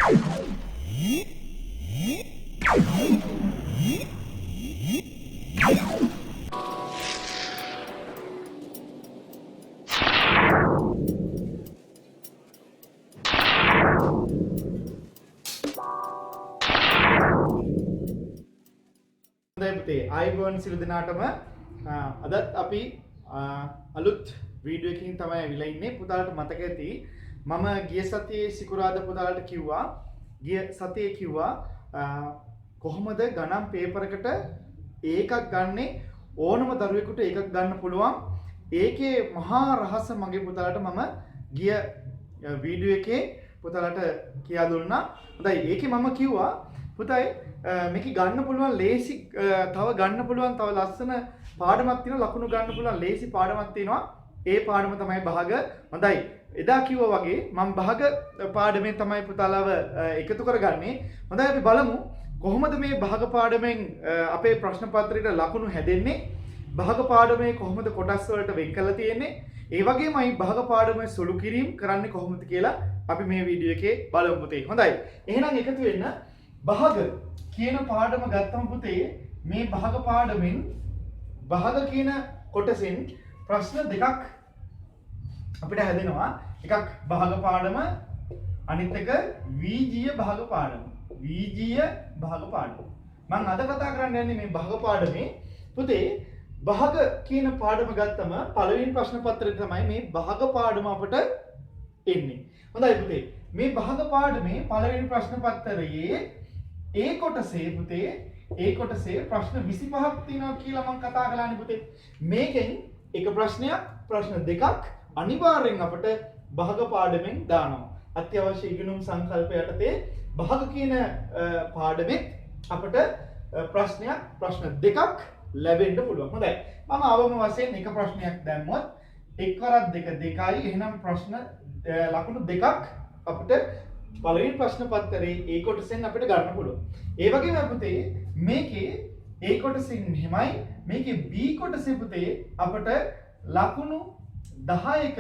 ආයිබෝන් සිළු දිනාටම අදත් අපි අලුත් වීඩියෝ එකකින් තමයි අවිලා ඉන්නේ. පුතාලට මතක ඇති මම ගිය සතියේ සිකුරාදා පුතාලට කිව්වා කොහොමද ගණන් පේපර් එකට ඒකක් ගන්නෙ ඕනම දරුවෙකුට ඒකක් ගන්න පුළුවන්. ඒකේ මහා රහස මගේ පුතාලට මම ගිය වීඩියෝ එකේ පුතාලට කියා දුන්නා. හොඳයි ඒකේ මම කිව්වා පුතයි මේක ගන්න පුළුවන් ලේසි තව ගන්න පුළුවන් තව ලස්සන පාඩමක් තියෙනවා ලකුණු ගන්න පුළුවන් ලේසි පාඩමක් තියෙනවා ඒ පාඩම තමයි භාග. හොඳයි එදා කිව්වා වගේ මම භාග පාඩමෙන් තමයි පුතාලව එකතු කරගන්නේ. හොඳයි අපි බලමු කොහොමද මේ භාග පාඩමෙන් අපේ ප්‍රශ්න පත්‍රයට ලකුණු හැදෙන්නේ, භාග පාඩමේ කොහොමද කොටස් වලට වෙන් කරලා තියෙන්නේ, ඒ වගේමයි භාග පාඩමේ සුළු කිරීම කරන්නේ කොහොමද කියලා අපි මේ වීඩියෝ එකේ බලමු පුතේ. හොඳයි එහෙනම් එකතු වෙන්න. භාග කියන පාඩම ගත්තම පුතේ මේ භාග පාඩමෙන් භාග කියන කොටසෙන් ප්‍රශ්න දෙකක් අපිට හැදෙනවා. එකක් භාග පාඩම අනිත් එක වීජීය භාග පාඩම. වීජීය භාග පාඩම. මම අද කතා කරන්න යන්නේ මේ භාග පාඩමේ පුතේ භාග කියන පාඩම ගත්තම පළවෙනි ප්‍රශ්න පත්‍රයේ තමයි මේ භාග පාඩම අපට එන්නේ. හොඳයි පුතේ මේ භාග පාඩමේ පළවෙනි ප්‍රශ්න පත්‍රයේ ඒ කොටසේ පුතේ ඒ කොටසේ ප්‍රශ්න 25ක් තියෙනවා කියලා මම කතා කළානේ පුතේ. මේකෙන් එක ප්‍රශ්නයක් ප්‍රශ්න දෙකක් අනිවාර්යෙන් අපිට භාග පාඩමෙන් දානවා. අත්‍යවශ්‍ය ඉගෙනුම් සංකල්ප යටතේ භාග කියන පාඩමෙත් අපිට ප්‍රශ්නයක් ප්‍රශ්න දෙකක් ලැබෙන්න පුළුවන්. හොඳයි මම අවම වශයෙන් එක ප්‍රශ්නයක් දැම්මොත් 1 වරක් 2 2යි. එහෙනම් ප්‍රශ්න ලකුණු දෙකක් අපිට පළවෙනි ප්‍රශ්න පත්‍රයේ ඒ කොටසෙන් අපිට ගන්න පුළුවන්. ඒ වගේම පුතේ මේකේ ඒ කොටසින් මෙහෙමයි, මේකේ B කොටසේ පුතේ අපිට ලකුණු 10ක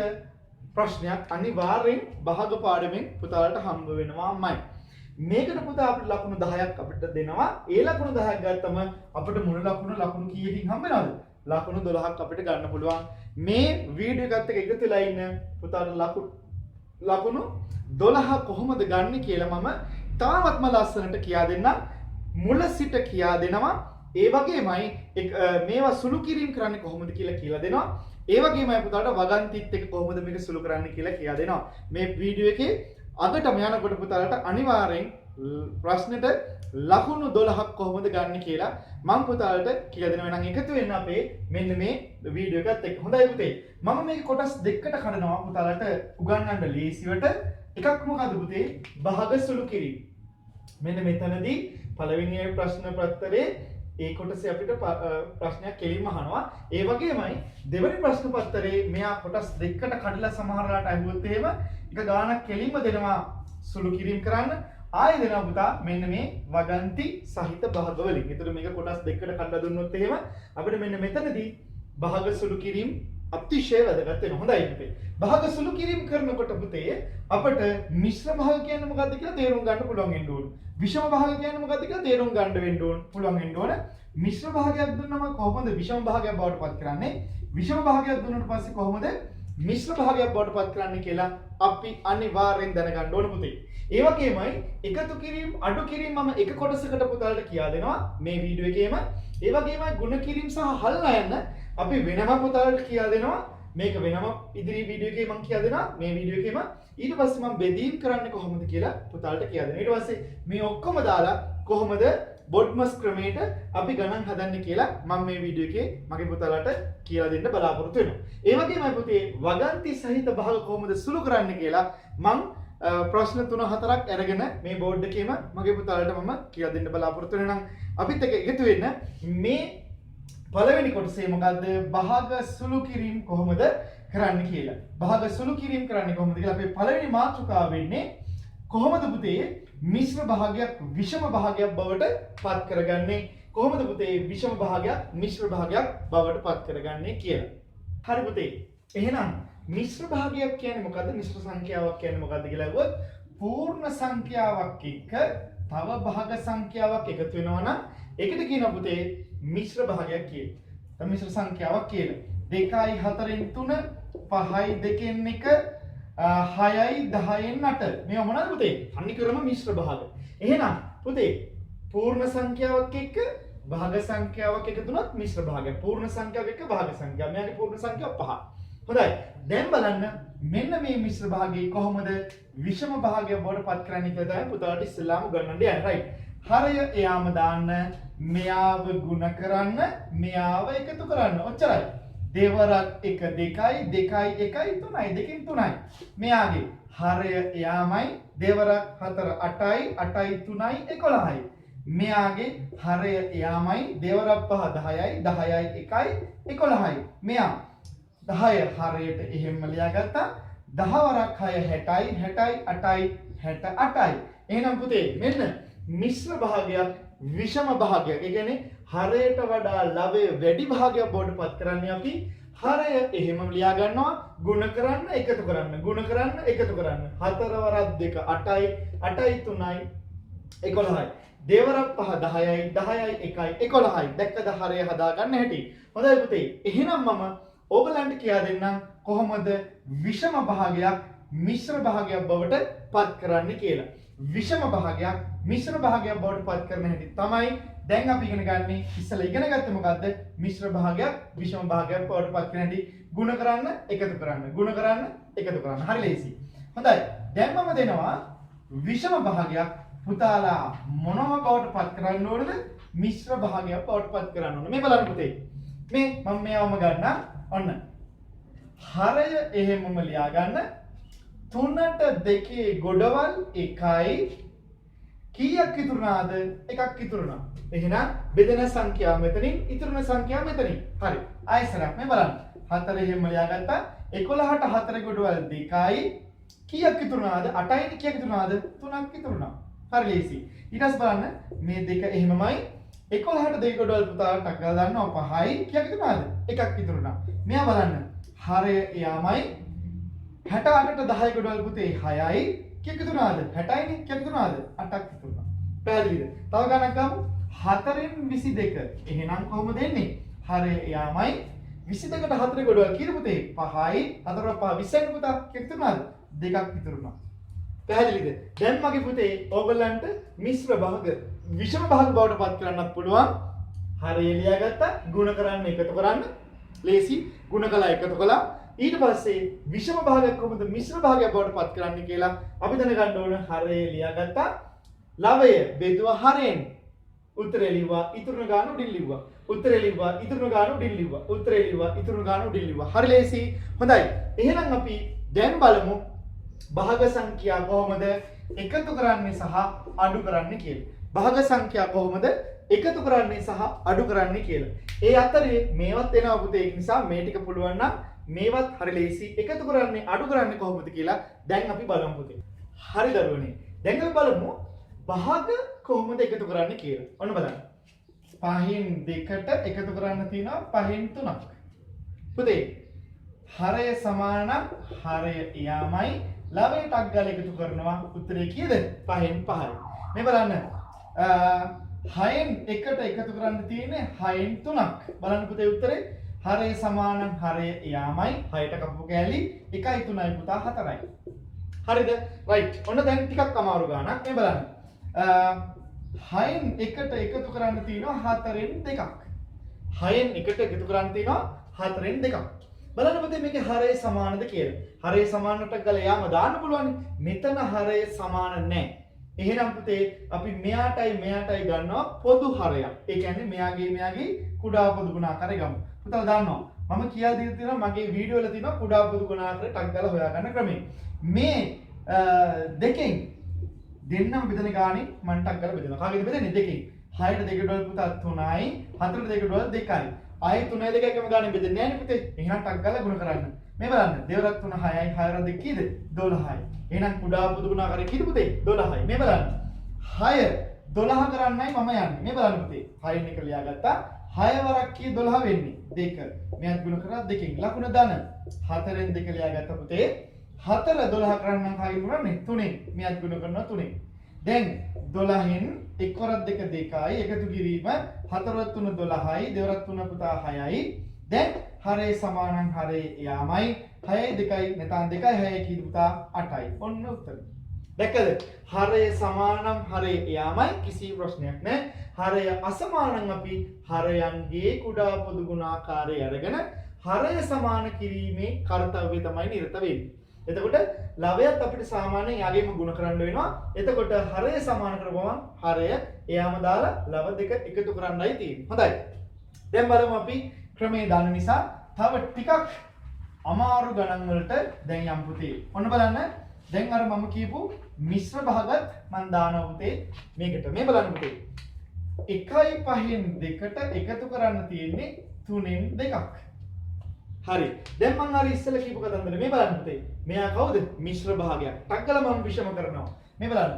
ප්‍රශ්නයක් අනිවාර්යෙන් භාග පාඩමෙන් පුතාලට හම්බ වෙනවාමයි. මේකට පුතා අපිට ලකුණු 10ක් අපිට දෙනවා. ඒ ලකුණු 10ක් ගත්තම අපිට මුළු ලකුණු කීයකින් හම්බ වෙනවද? ලකුණු 12ක් අපිට ගන්න පුළුවන්. මේ වීඩියෝ එකත් එක්ක එකතු වෙලා ඉන්න පුතාලට ලකුණු 12 කොහොමද ගන්න කියලා මම තාමත්ම ලස්සනට කියා දෙන්නම්. මුල සිට කියා දෙනවා. ඒ වගේමයි මේවා සුළු කිරීම කරන්නේ කොහොමද කියලා දෙනවා. ඒ වගේමයි පුතාට වගන්තිත් එක්ක කොහොමද මේක සුළු කරන්නේ කියලා දෙනවා. මේ වීඩියෝ එකේ අගටම යනකොට පුතාලට අනිවාර්යෙන් ප්‍රශ්නෙට ලකුණු 12ක් කොහොමද ගන්න කියලා මම පුතාලට කියලා දෙනවා. එහෙනම් එකතු වෙන්න අපේ මෙන්න මේ වීඩියෝ එකත් එක්ක. හොඳයි පුතේ. මම මේක කොටස් දෙකකට කඩනවා පුතාලට උගන්වන්න ලේසියට. එකක් මොකද පුතේ? භාග සුළු කිරීම. මෙන්න මෙතනදී පළවෙනි ප්‍රශ්න පත්‍රයේ ඒ කොටසේ අපිට ප්‍රශ්නයක් කෙලින්ම අහනවා. ඒ වගේමයි දෙවෙනි ප්‍රශ්න පත්‍රයේ මෙයා කොටස් දෙකකට කඩලා සමහරලාට අහුවොත් එහෙම එක ගානක් කෙලින්ම දෙනවා සුළු කිරීම කරන්න. ආයෙ දෙනවා පුතා මෙන්න මේ වගන්ති සහිත භාග වලින්. ඒතර මේක කොටස් දෙකකට කඩලා දුන්නොත් එහෙම අපිට මෙන්න මෙතනදී භාග සුළු කිරීම අතිශය වැදගත් වෙනවා. හොඳයි පුතේ. භාග සුළු කිරීම කරනකොට පුතේ අපිට මිශ්‍ර භාග කියන්නේ මොකක්ද කියලා තේරුම් ගන්න පුළුවන් වෙන්න ඕන. විෂම භාග කියන්නේ මොකක්ද කියලා තේරුම් ගන්න වෙන්න ඕන පුළුවන් වෙන්න ඕන. මිශ්‍ර භාගයක් දුන්නම කොහොමද විෂම භාගයක් බවට පත් කරන්නේ? විෂම භාගයක් දුන්නාට පස්සේ කොහොමද මිශ්‍ර භාගයක් බවට පත් කරන්නේ කියලා අපි අනිවාර්යෙන් දැනගන්න ඕන පුතේ. ඒ වගේමයි එකතු කිරීම අඩු කිරීම මම එක කොටසකට පුතාලට කියා දෙනවා මේ වීඩියෝ එකේම. ඒ වගේමයි ගුණ කිරීම සහ හල්ලා යන්න අපි වෙනම පුතාලට කියා දෙනවා. මේක වෙනම ඉදිරි වීඩියෝ එකේ මම කියා දෙනවා. මේ වීඩියෝ එකේම ඊට පස්සේ මම බෙදීම් කරන්නේ කොහොමද කියලා පුතාලට කියා දෙනවා. ඊට පස්සේ මේ ඔක්කොම දාලා කොහොමද බොඩ්මස් ක්‍රමයට අපි ගණන් හදන්නේ කියලා මම මේ වීඩියෝ එකේ මගේ පුතාලට කියලා දෙන්න බලාපොරොත්තු වෙනවා. ඒ වගේමයි පුතේ වගන්ති සහිත භාග කොහොමද සුළු කරන්නේ කියලා මම ප්‍රශ්න 3-4ක් අරගෙන මේ බෝඩ් එකේම මගේ පුතාලට මම කියලා දෙන්න බලාපොරොත්තු වෙනවා. අපිත් එක්ක එකතු වෙන්න මේ පළවෙනි කොටසේ මොකද්ද? භාග සුළු කිරීම කොහොමද කරන්න කියලා. භාග සුළු කිරීම කරන්නේ කොහොමද කියලා අපේ පළවෙනි මාතෘකාව වෙන්නේ කොහොමද පුතේ මිශ්‍ර භාගයක් විෂම භාගයක් බවට පත් කරගන්නේ? කොහොමද පුතේ විෂම භාගයක් මිශ්‍ර භාගයක් බවට පත් කරගන්නේ කියලා. හරි පුතේ. එහෙනම් මිශ්‍ර භාගයක් කියන්නේ මොකද්ද? මිශ්‍ර සංඛ්‍යාවක් කියන්නේ මොකද්ද කියලා අහුවොත් පූර්ණ සංඛ්‍යාවක් එක්ක තව භාග සංඛ්‍යාවක් එකතු වෙනවා නම් ඒකට කියනවා පුතේ මිශ්‍ර භාගයක් කියලා. මිශ්‍ර සංඛ්‍යාවක් කියලා. 2යි 4න් 3 5යි 2න් 1 6යි 10න් 8 මේවා මොනවද පුතේ? අනිකරම මිශ්‍ර භාග. එහෙනම් පුතේ පූර්ණ සංඛ්‍යාවක් එක්ක භාග සංඛ්‍යාවක් එකතු වුණොත් මිශ්‍ර භාගයක්. පූර්ණ සංඛ්‍යාවක් එක්ක භාග සංඛ්‍යාව. මෙයාගේ පූර්ණ සංඛ්‍යාව 5. හොඳයි. දැන් බලන්න මෙන්න මේ මිශ්‍ර භාගයේ කොහොමද විෂම භාගය බවට පත් කරන්නේ කියලා තමයි පුතාට ඉස්සෙල්ලාම ගන්නන්න යන්නේ. රයිට්. හරය එයාම දාන්න, මෙයාව ගුණ කරන්න, මෙයාව එකතු කරන්න. ඔච්චරයි. දෙවරක් 1 2යි 2යි 1යි 3යි 2කින් 3යි. මෙයාගේ හරය එයාමයි, දෙවරක් 4 8යි 8යි 3යි 11යි. මෙයාගේ හරය එයාමයි, දෙවරක් 5 10යි 10යි 1යි 11යි. මෙයා 10 හරයට එහෙම ලියාගත්තා. 10 වරක් 6 60යි 60යි 8යි 68යි. එහෙනම් පුතේ මෙන්න මිශ්‍ර භාගයක් විෂම භාගයක්. ඒ කියන්නේ හරයට වඩා ලවයේ වැඩි භාගයක් බවට පත් කරන්නේ අපි හරය එහෙම ලියා ගන්නවා. ගුණ කරන්න එකතු කරන්න. ගුණ කරන්න එකතු කරන්න. 4 වරක් 2 8යි 8යි 3යි 11යි. දෙවරක් 5 10යි 10යි 1යි 11යි. දැක්කද හරය හදා ගන්න හැටි. හොඳයි පුතේ. එහෙනම් මම ඕගලන්ට කියා දෙන්නම් කොහොමද විෂම භාගයක් මිශ්‍ර භාගයක් බවට පත් කරන්න කියලා. විෂම භාගයක් මිශ්‍ර භාගයක් බවට පත් කරන හැටි තමයි දැන් අපි ඉගෙන ගන්න. ඉස්සෙල්ලා ඉගෙන ගත්තේ මොකද්ද? මිශ්‍ර භාගයක් විෂම භාගයක් බවට පත් කරන හැටි. ගුණ කරන්න එකතු කරන්න. ගුණ කරන්න එකතු කරන්න. හරි ලේසි. හොඳයි. දැන් මම දෙනවා විෂම භාගයක් පුතාලා මොනව බවට පත් කරන්න ඕනද? මිශ්‍ර භාගයක් බවට පත් කරන්න ඕන. මේ බලන්න පුතේ. මේ මම මේවම ගන්නම්. ඔන්න හරය එහෙමම ලියා ගන්න. 3ට 2 ගොඩවල් 1යි කීයක් ඉතුරු වුණාද? එකක් ඉතුරු වුණා. එහෙනම් බෙදෙන සංඛ්‍යාව මෙතනින් ඉතුරුන සංඛ්‍යාව මෙතනින්. හරි. ආයෙසරක් මේ බලන්න. 4 එහෙම ලියා ගත්තා. 11ට 4 ගොඩවල් 2යි කීයක් ඉතුරු වුණාද? 8යි කීයක් ඉතුරු වුණාද? 3ක් ඉතුරු වුණා. හරි ලේසි. ඊට පස්සේ බලන්න මේ දෙක එහෙමමයි. 11ට 2 ගොඩවල් පුතාට ටක් ගාලා දාන්නවා 5යි කීයක් ඉතුරු වුණාද? එකක් ඉතුරු වුණා. මෙයා බලන්න. හරය එයාමයි 68ට 10 ගොඩවල් පුතේ 6යි කීයක් ඉතුරු වුණාද? 60යිනේ කීයක් ඉතුරු වුණාද? 8ක් ඉතුරු වුණා. පැහැදිලිද? තව ගණනක් ගමු. 4න් 22. එහෙනම් කොහොමද එන්නේ? හරය එයාමයි 22ට 4 ගොඩවල් කීයද පුතේ? 5යි 4 5 20යි පුතා කීයක් ඉතුරු වුණාද? 2ක් ඉතුරු වුණා. පැහැදිලිද? දැන් මගේ පුතේ ඕගොල්ලන්ට මිශ්‍ර භාග විෂම භාග බවට පත් කරන්නත් පුළුවන්. හරය ලියාගත්තා. ගුණ කරන්න එකතු කරන්න. ලේසි. ගුණ කළා එකතු කළා. ඊට පස්සේ විෂම භාගයක් කොහොමද මිශ්‍ර භාගයක් බවට පත් කරන්නේ කියලා අපි දැනගන්න ඕන. හරය ලියාගත්තා. ලවය බෙදුවා හරයෙන්. උත්තරේ ලිව්වා. ඉතුරුන ගාන උඩින් ලිව්වා. උත්තරේ ලිව්වා. ඉතුරුන ගාන උඩින් ලිව්වා. උත්තරේ ලිව්වා. ඉතුරුන ගාන උඩින් ලිව්වා. හරි ලේසි. හොඳයි. එහෙනම් අපි දැන් බලමු භාග සංඛ්‍යා කොහොමද එකතු කරන්නේ සහ අඩු කරන්නේ කියලා. භාග සංඛ්‍යා කොහොමද එකතු කරන්නේ සහ අඩු කරන්නේ කියලා. ඒ අතරේ මේවත් එනවා පුතේ. ඒ නිසා මේ ටික පුළුවන් නම් මේවත් හරි ලේසි. එකතු කරන්නේ අඩු කරන්නේ කොහොමද කියලා දැන් අපි බලමු පුතේ. හරි දරුවනේ. දැන් අපි බලමු භාග කොහොමද එකතු කරන්නේ කියලා. ඔන්න බලන්න. 5න් 2ට එකතු කරන්න තියෙනවා 5න් 3ක්. පුතේ හරය සමාන නම් හරය යාමයි ලවයට අග්ගල එකතු කරනවා. උත්තරේ කීයද? 5න් 5යි. මේ බලන්න. 6න් 1ට එකතු කරන්න තියෙන්නේ 6න් 3ක්. බලන්න පුතේ උත්තරේ හරය සමාන හරය යාමයි 6ට කපපු කෑලි 1යි 3යි පුතා 4යි. හරිද? රයිට්. ඔන්න දැන් ටිකක් අමාරු ගානක්. මේ බලන්න. 6න් 1ට එකතු කරන්න තියෙනවා 4න් 2ක්. 6න් 1ට එකතු කරන්න තියෙනවා 4න් 2ක්. බලන්න පුතේ මේකේ හරය සමානද කියලා. හරය සමානට ගල යාම දාන්න පුළුවන්. මෙතන හරය සමාන නැහැ. එහෙනම් පුතේ අපි මෙයාටයි මෙයාටයි ගන්නවා පොදු හරයක්. ඒ කියන්නේ මෙයාගේ කුඩා පොදු ගුණාකාරය ගමු. පුතා දාන්නවා. මම කියලා දීලා තියෙනවා මගේ වීඩියෝ වල තියෙනවා කුඩා පොදු ගුණාකාරය ටක් ගාලා හොයාගන්න ක්‍රමය. මේ දෙකෙන් දෙන්නම බෙදෙන ගානේ මම ටක් ගාලා බෙදෙනවා. කාගෙද බෙදෙන්නේ? දෙකෙන්. 6ට 2 ඩොල් පුතා 3යි 4ට 2 ඩොල් 2යි. ආයි 3යි 2යි එකම ගානේ බෙදෙන්නේ නැහැ නේ පුතේ. එහෙනම් ටක් ගාලා ගුණ කරන්න. මේ බලන්න. දෙවරක් 3 6යි 6 2 කීයද? 12යි. එහෙනම් කුඩා පොදු ගුණාකාරය කීයද පුතේ? 12යි. මේ බලන්න. 6 12 කරන්නයි මම යන්නේ. මේ බලන්න පුතේ. 6න් එක ලියාගත්තා. 6 වරක් කී 12 වෙන්නේ? 2. මෙයත් ගුණ කරා 2කින්. ලකුණ දාන. 4න් 2 ලියාගත්ත පුතේ. 4 12 කරන්න නම් කාගෙන් කරන්නේ 3ෙන්. මෙයත් ගුණ කරනවා 3ෙන්. දැන් 12න් 1 වරක් 2 2යි එකතු කිරීම 4 වරක් 3 12යි 2 වරක් 3 පුතා 6යි. දැන් හරේ සමානං හරේ යාමයි 6යි 2යි නැත්නම් 2යි 6යි කීයද පුතා 8යි. ඔන්න උත්තරේ. දැක්කද? හරය සමානම් හරය යාමයි කිසි ප්‍රශ්නයක් නැහැ. හරය අසමානම් අපි හරයන්ගේ කුඩා පොදු ගුණාකාරය අරගෙන හරය සමාන කිරීමේ කාර්යය තමයි නිරත වෙන්නේ. එතකොට ලවයත් අපිට සාමාන්‍යයෙන් යාගෙම ගුණ කරන්න වෙනවා. එතකොට හරය සමාන කරපුවම හරය එයාම දාලා ලව දෙක එකතු කරන්නයි තියෙන්නේ. හොඳයි. දැන් බලමු අපි ක්‍රමේ දාන නිසා තව ටිකක් අමාරු ගණන් වලට දැන් යම් පුතේ. ඔන්න බලන්න. දැන් අර මම කියපු මිශ්‍ර භාගත් මම දානවා පුතේ මේකට. මේ බලන්න පුතේ. 1යි 5න් 2ට එකතු කරන්න තියෙන්නේ 3න් 2ක්. හරි. දැන් මම අර ඉස්සෙල්ලා කියපු කතන්දර මේ බලන්න පුතේ. මෙයා කවුද? මිශ්‍ර භාගයක්. ටක්කල මම විෂම කරනවා. මේ බලන්න.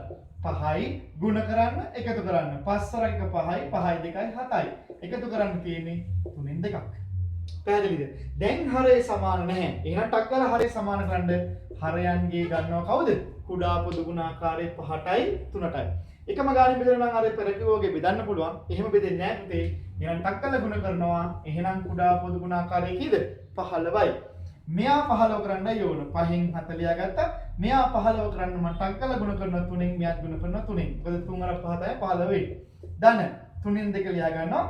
5යි ගුණ කරන්න එකතු කරන්න. 5 වරක් 5යි 5යි 2යි 7යි. එකතු කරන්න තියෙන්නේ 3න් 2ක්. පැහැදිලිද? දැන් හරය සමාන නැහැ. එහෙනම් ටක්කල හරය සමාන කරන්න හරයන්ගේ ගන්නවා කවුද? කුඩා පොදු ගුණාකාරයේ 5ටයි 3ටයි. එකම ගානේ බෙදලා නම් අර පෙරකියෝගේ බෙදන්න පුළුවන්. එහෙම බෙදෙන්නේ නැහැ පුතේ. එහෙනම් ටක්කල ගුණ කරනවා. එහෙනම් කුඩා පොදු ගුණාකාරයේ කීයද? 15යි. මෙයා 15 කරන්නයි ඕන. 5න් 40 ගත්තා. මෙයා 15 කරන්න මම ටක්කල ගුණ කරනවා 3න් මෙයාත් ගුණ කරනවා 3න්. මොකද 3 අර 5 තමයි 15 වෙන්නේ. දන්න 3න් 2 ලියා ගන්නවා.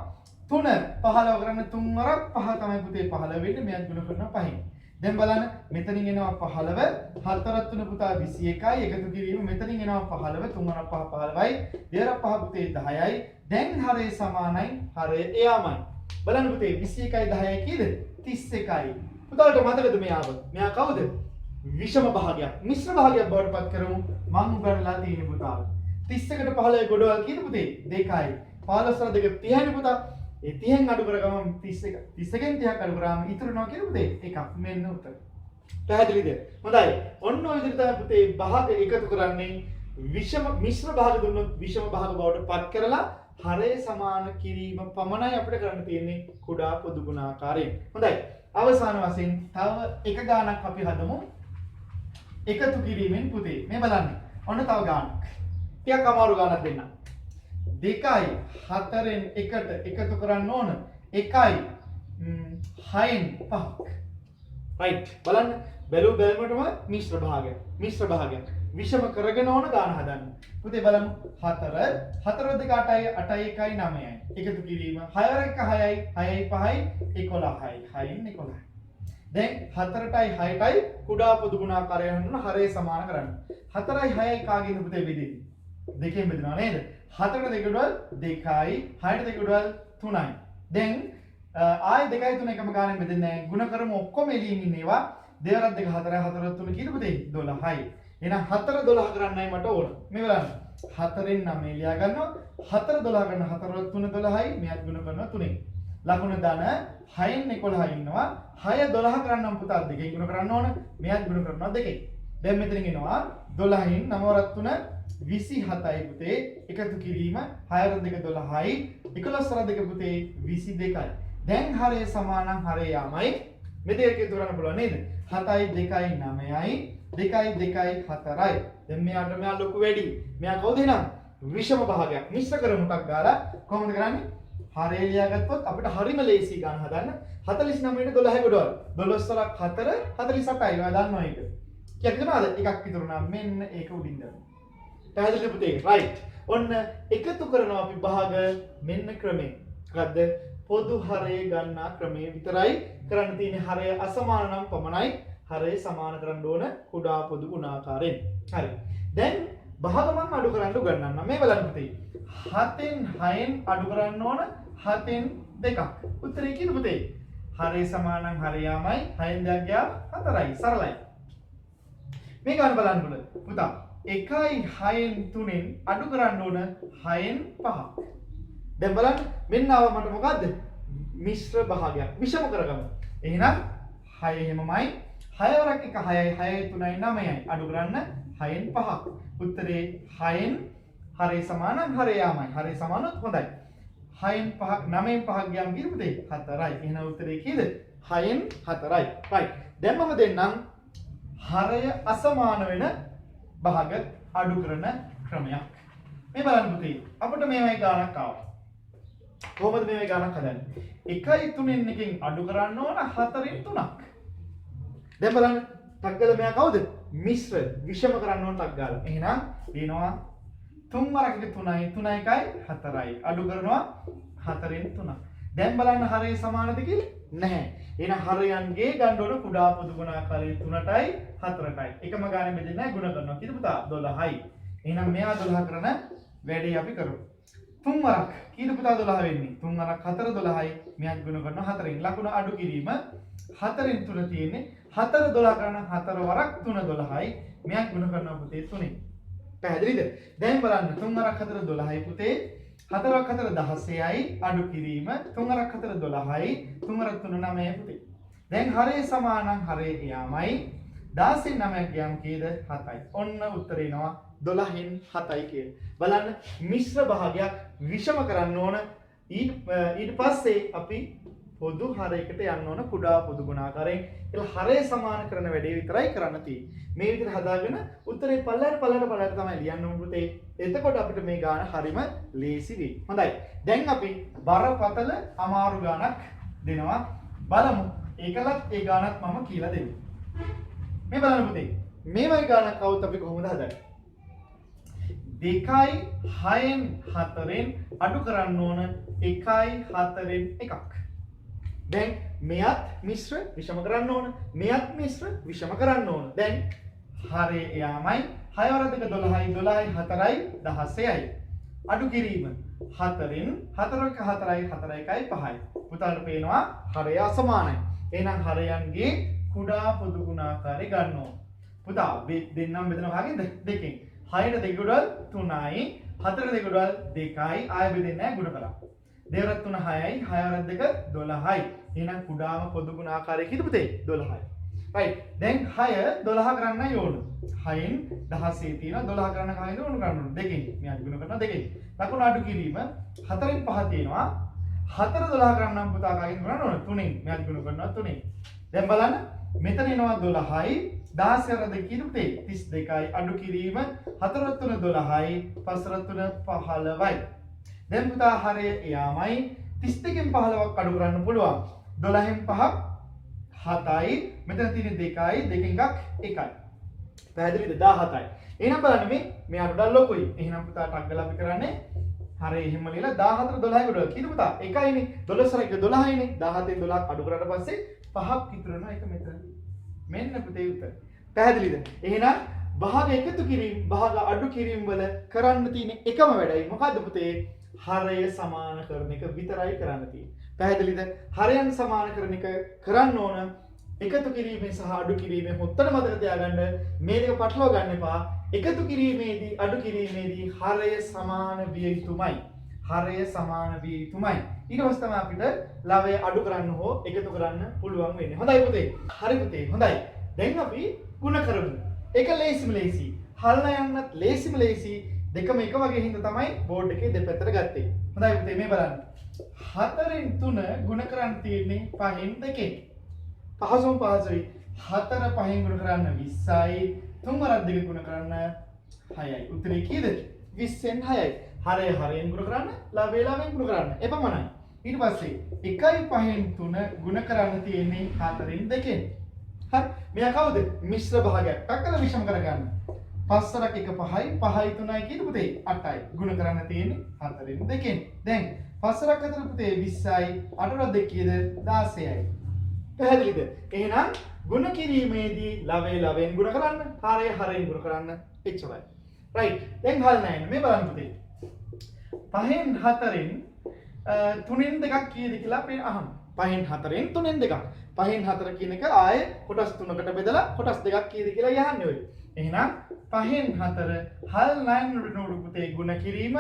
3 15 කරන්න 3 වරක් 5 තමයි පුතේ 15 වෙන්නේ. මෙයාත් ගුණ කරනවා 5න්. දැන් බලන්න මෙතනින් එනවා 15 4ක් 3 පුතා 21යි එකතු කිරීම මෙතනින් එනවා 15 3 වරක් 5 15යි 2 වරක් 5 පුතේ 10යි දැන් හරය සමානයි හරය එයාමයි බලන්න පුතේ 21යි 10යි කීයද 31යි පුතාට මතකද මෙයා කවුද විෂම භාගයක් මිශ්‍ර භාගයක් බවට පත් කරමු මම උගන්ලා තියෙන පුතා 31කට 15 ගොඩවල් කීයද පුතේ 2යි 15 2 30යි පුතා ඒ 30න් අඩු කරගම 31 31න් 30ක් අඩු කරාම ඉතුරු වෙනවා කියලා පුතේ එකක් මෙන්න උත්තර. පැහැදිලිද? හොඳයි. ඔන්න ඔය විදිහට තමයි පුතේ භාග එකතු කරන්නේ මිශ්‍ර භාග දුන්නොත් විෂම භාග බවට පත් කරලා හරය සමාන කිරීම පමණයි අපිට කරන්න තියෙන්නේ කුඩා පොදු ගුණාකාරයෙන්. හොඳයි. අවසාන වශයෙන් තව එක ගානක් අපි හදමු. එකතු කිරීමෙන් පුතේ මේ බලන්න. ඔන්න තව ගානක්. ටිකක් අමාරු ගානක් දෙන්නම්. 2යි 4න් 1ට එකතු කරන්න ඕන 1යි 6න් 5ක් රයිට් බලන්න බැලු බැලමටම මිශ්‍ර භාගයක් විෂම කරගෙන ඕන ගාන හදන්න පුතේ බලමු 4 4 2 8යි 8යි 1යි 9යි එකතු කිරීම 6 වර 1 6යි 6යි 5යි 11යි 6න් 11යි දැන් 4ටයි 6ටයි කුඩා පොදු ගුණාකාරය හඳුනන හරය සමාන කරන්න 4යි 6යි කාගෙන් පුතේ බෙදෙන්නේ දෙකෙන් බෙදනවා නේද 4ට 2 ගොඩවල් 2යි 6ට 2 ගොඩවල් 3යි දැන් ආයි 2යි 3 එකම ගානෙන් බෙදෙන්නේ නැහැ ගුණ කරමු ඔක්කොම එළියෙන් ඉන්නේවා 2 වරක් 2 4යි 4 වරක් 3 කීයද පුතේ 12යි එහෙනම් 4 12 කරන්නයි මට ඕන මේ බලන්න 4න් 9 ලියා ගන්නවා 4 12 කරන 4 වරක් 3 12යි මෙයාත් ගුණ කරනවා 3ෙන් ලකුණු දාන 6න් 11යි ඉන්නවා 6 12 කරන්නම් පුතා 2කින් ගුණ කරන්න ඕන මෙයාත් ගුණ කරනවා 2කින් දැන් මෙතනින් එනවා 12න් 9 වරක් 3 27යි පුතේ එකතු කිරීම 6 2 12යි 11 2 පුතේ 22යි දැන් හරය සමානම් හරය යාමයි මේ දෙක එකතු කරන්න පුළුවන් නේද 7යි 2යි 9යි 2යි 2යි 4යි දැන් මෙයා ලොකු වැඩි මෙයා කවුද එහෙනම් විෂම භාගයක් මිශ්‍ර කරමුටක් ගාලා කොහොමද කරන්නේ හරය ලියාගත්තොත් අපිට හරිම ලේසි ගන්න හදන්න 49 ට 12 ගොඩවල් 12 වරක් 4 48යි ඔයා දන්නවා ඒක කීයක් දෙනවද එකක් ඉතුරුනා මෙන්න ඒක උඩින් දාන්න පැහැදිලි පුතේ රයිට් ඔන්න එකතු කරනවා අපි භාග මෙන්න ක්‍රමේ මොකද්ද පොදු හරය ගන්නා ක්‍රමයේ විතරයි කරන්න තියෙන්නේ හරය අසමාන නම් පමණයි හරය සමාන කරන්න ඕන කුඩා පොදු ගුණාකාරයෙන් හරි දැන් භාග මම අඩු කරන්න උගන්වන්නම් මේ බලන්න පුතේ 7න් 6න් අඩු කරන්න ඕන 7න් 2ක් උත්තරේ කීයද පුතේ හරය සමාන නම් හරය යාමයි 6න් 2ක් ගියා 4යි සරලයි මේ ගන්න බලන්න පුතා 1යි 6න් 3න් අඩු කරන්න ඕන 6න් 5ක්. දැන් බලන්න මෙන්න ආව මට මොකද්ද? මිශ්‍ර භාගයක්. විෂම කරගමු. එහෙනම් 6 එහෙමමයි. 6 වරක් 1 6යි 6යි 3යි 9යි අඩු කරන්න 6න් 5ක්. උත්තරේ 6න් හරය සමාන හරය යාමයි. හරය සමානොත් හොඳයි. 6න් 5ක් 9න් 5ක් ගියාම කීයද පුතේ? 4යි. එහෙනම් උත්තරේ කීයද? 6න් 4යි. right. දැන් මම දෙන්නම් හරය අසමාන වෙන භාග අඩු කරන ක්‍රමයක්. මේ බලන්න පුතේ. අපිට මේවයි ගානක් ආවා. කොහොමද මේවයි ගානක් හදන්නේ? 1යි 3න් එකෙන් අඩු කරන්න ඕන 4න් 3ක්. දැන් බලන්න ටග්ගල මෙයා කවුද? මිශ්‍ර විෂම කරන්න ඕන ටග්ගල. එහෙනම් දිනවා 3 වරක 3යි 3යි 1යි 4යි. අඩු කරනවා 4න් 3ක්. දැන් බලන්න හරය සමානද කියලා? නැහැ. එහෙනම් හරයන්ගේ ගන්න ඕන කුඩා පොදු ගුණාකාරය 3ටයි 4ටයි. එකම ගානේ බෙදෙන්නේ නැහැ ගුණ කරනවා. කීයද පුතා? 12යි. එහෙනම් මෙයා 12 කරන වැඩේ අපි කරමු. 3 වරක් කීයද පුතා 12 වෙන්නේ? 3 වරක් 4 12යි. මෙයාත් ගුණ කරනවා 4න්. ලකුණ අඩු කිරීම 4න් 3 තියෙන්නේ. 4 12 කරන 4 වරක් 3 12යි. මෙයාත් ගුණ කරනවා පුතේ 3න්. පැහැදිලිද? දැන් බලන්න 3 වරක් 4 12යි පුතේ. 4 වරක් 4 16යි අඩු කිරීම 3 වරක් 4 12යි 3 වරක් 3 9යි පුතේ. දැන් හරය සමානං හරය යාමයි 16න් 9ක් ගියාම කීයද 7යි. ඔන්න උත්තරේ එනවා 12න් 7යි කියලා. බලන්න මිශ්‍ර භාගයක් විෂම කරන්න ඕන ඊට පස්සේ අපි පොදු හරයකට යන්න ඕන කුඩා පොදු ගුණාකාරයෙන්. ඒල හරය සමාන කරන වැඩේ විතරයි කරන්න තියෙන්නේ. මේ විදිහට හදාගෙන උත්තරේ පල්ලයට තමයි ලියන්න ඕන පුතේ. එතකොට අපිට මේ ගාන හරිම ලේසි වෙයි. හොඳයි. දැන් අපි බරපතල අමාරු ගානක් දෙනවා. බලමු. ඒකලත් ඒ ගානත් මම කියලා දෙන්න. මේ බලන්න පුතේ. මේ වගේ ගානක් આવුත් අපි කොහොමද හදන්නේ? 2යි 6න් 4න් අඩු කරන්න ඕන 1යි 4න් 1ක්. දැන් මෙයත් මිශ්‍ර විෂම කරන්න ඕන. මෙයත් මිශ්‍ර විෂම කරන්න ඕන. දැන් හරය යාමයි 6 වර 2 12යි 12යි 4යි 16යි. අඩු කිරීම 4න් 4ක 4යි 4යි 1යි 5යි. පුතාට පේනවා හරය අසමානයි. එහෙනම් හරයන්ගේ කුඩා පොදු ගුණාකාරය ගන්න ඕන. පුතා දෙන්නම් බෙදනවා වගේද? දෙකෙන්. 6ට 2 ගොඩවල් 3යි 4ට 2 ගොඩවල් 2යි ආයෙ දෙන්නේ නැහැ ගුණ කරා. 2 වරක් 3 6යි 6 වරක් 2 12යි. එහෙනම් කුඩාම පොදු ගුණ ආකාරය කීයද පුතේ? 12යි. right. දැන් 6 12 කරන්නයි ඕන. 6න් 16 තියෙනවා 12 කරන්න කලින් ඕන කරන්න ඕන. දෙකෙන්. මෙයා ගුණ කරනවා දෙකෙන්. ලකුණු අඩු කිරීම 4න් 5 තියෙනවා. 4 12 කරන්නම් පුතා කලින් කරන්න ඕන 3න්. මෙයා ගුණ කරනවා 3න්. දැන් බලන්න මෙතන එනවා 12යි 16 වර 2 කීයද පුතේ? 32යි. අඩු කිරීම 4 3 12යි 5 3 15යි. දැන් පුතා හරය යාමයි 32න් 15ක් අඩු කරන්න පුළුවන්. 12න් 5ක් 7යි. මෙතන තියෙන 2යි 2කින් එකක් 1යි. පැහැදිලිද? 17යි. එහෙනම් බලන්න මේ අඩුඩල් ලොකුයි. එහෙනම් පුතා ටක් ගාලා අපි කරන්නේ හරය එහෙම ලියලා 14 12 ගොඩ කීයද පුතා? 1යිනේ. 12 1 12යිනේ. 17න් 12ක් අඩු කරාට පස්සේ 5ක් ඉතුරු වෙනවා. ඒක මෙතන. මෙන්න පුතේ උත්තර. පැහැදිලිද? එහෙනම් භාග එකතු කිරීම භාග අඩු කිරීම වල කරන්න තියෙන එකම වැඩයි මොකද්ද පුතේ? හරය සමාන කරන එක විතරයි කරන්න තියෙන්නේ. පැහැදිලිද? හරයන් සමාන කරන එක කරන්න ඕන. එකතු කිරීමේ සහ අඩු කිරීමේ හොත්තට මතක තියාගන්න මේ දෙක පටලවා ගන්න එපා. එකතු කිරීමේදී අඩු කිරීමේදී හරය සමාන විය යුතුමයි. හරය සමාන විය යුතුමයි. ඊට පස්සේ තමයි අපිට ලවය අඩු කරන්න හෝ එකතු කරන්න පුළුවන් වෙන්නේ. හොඳයි පුතේ. හරි පුතේ. හොඳයි. දැන් අපි ಗುಣ කරමු. ඒක ලේසිම ලේසි. හල්ලා යන්නත් ලේසිම ලේසි. දෙකම එක වගේ හින්දා තමයි බෝඩ් එකේ දෙපැත්තට ගත්තේ. හොඳයි පුතේ මේ බලන්න. 4න් 3 ගුණ කරන්න තියෙන්නේ 5න් 2කින්. පහසුම පහසුයි. 4 5න් ගුණ කරන්න 20යි. 3 වරක් 2 ගුණ කරන්න 6යි. උත්තරේ කීයද? 20න් 6යි. හරයෙන් ගුණ කරන්න ලාභයෙන් ගුණ කරන්න. එපමණයි. ඊට පස්සේ 1යි 5න් 3 ගුණ කරන්න තියෙන්නේ 4න් 2කින්. හරි. මෙයා කවුද? මිශ්‍ර භාගයක්. ටක්කල විෂම කරගන්න. 5 වරක් 1 5යි 5යි 3යි කීයද පුතේ? 8යි. ගුණ කරන්න තියෙන්නේ 4න් 2කින්. දැන් 5 වරක් 4 පුතේ 20යි 8 වරක් 2 කීයද? 16යි. පැහැදිලිද? එහෙනම් ගුණ කිරීමේදී ලවයෙන් ගුණ කරන්න, හරයෙන් ගුණ කරන්න එච්චරයි. right. දැන් හල් නැහැ. මේ බලන්න පුතේ. 5න් 4න් 3න් 2ක් කීයද කියලා අපි අහමු. 5න් 4න් 3න් 2ක්. 5න් 4 කියන එක ආයේ කොටස් 3කට බෙදලා කොටස් 2ක් කීයද කියලා යහන්නේ ඔය. එහෙනම් 5න් 4 හල් 9 නෝඩු පුතේ ගුණ කිරීම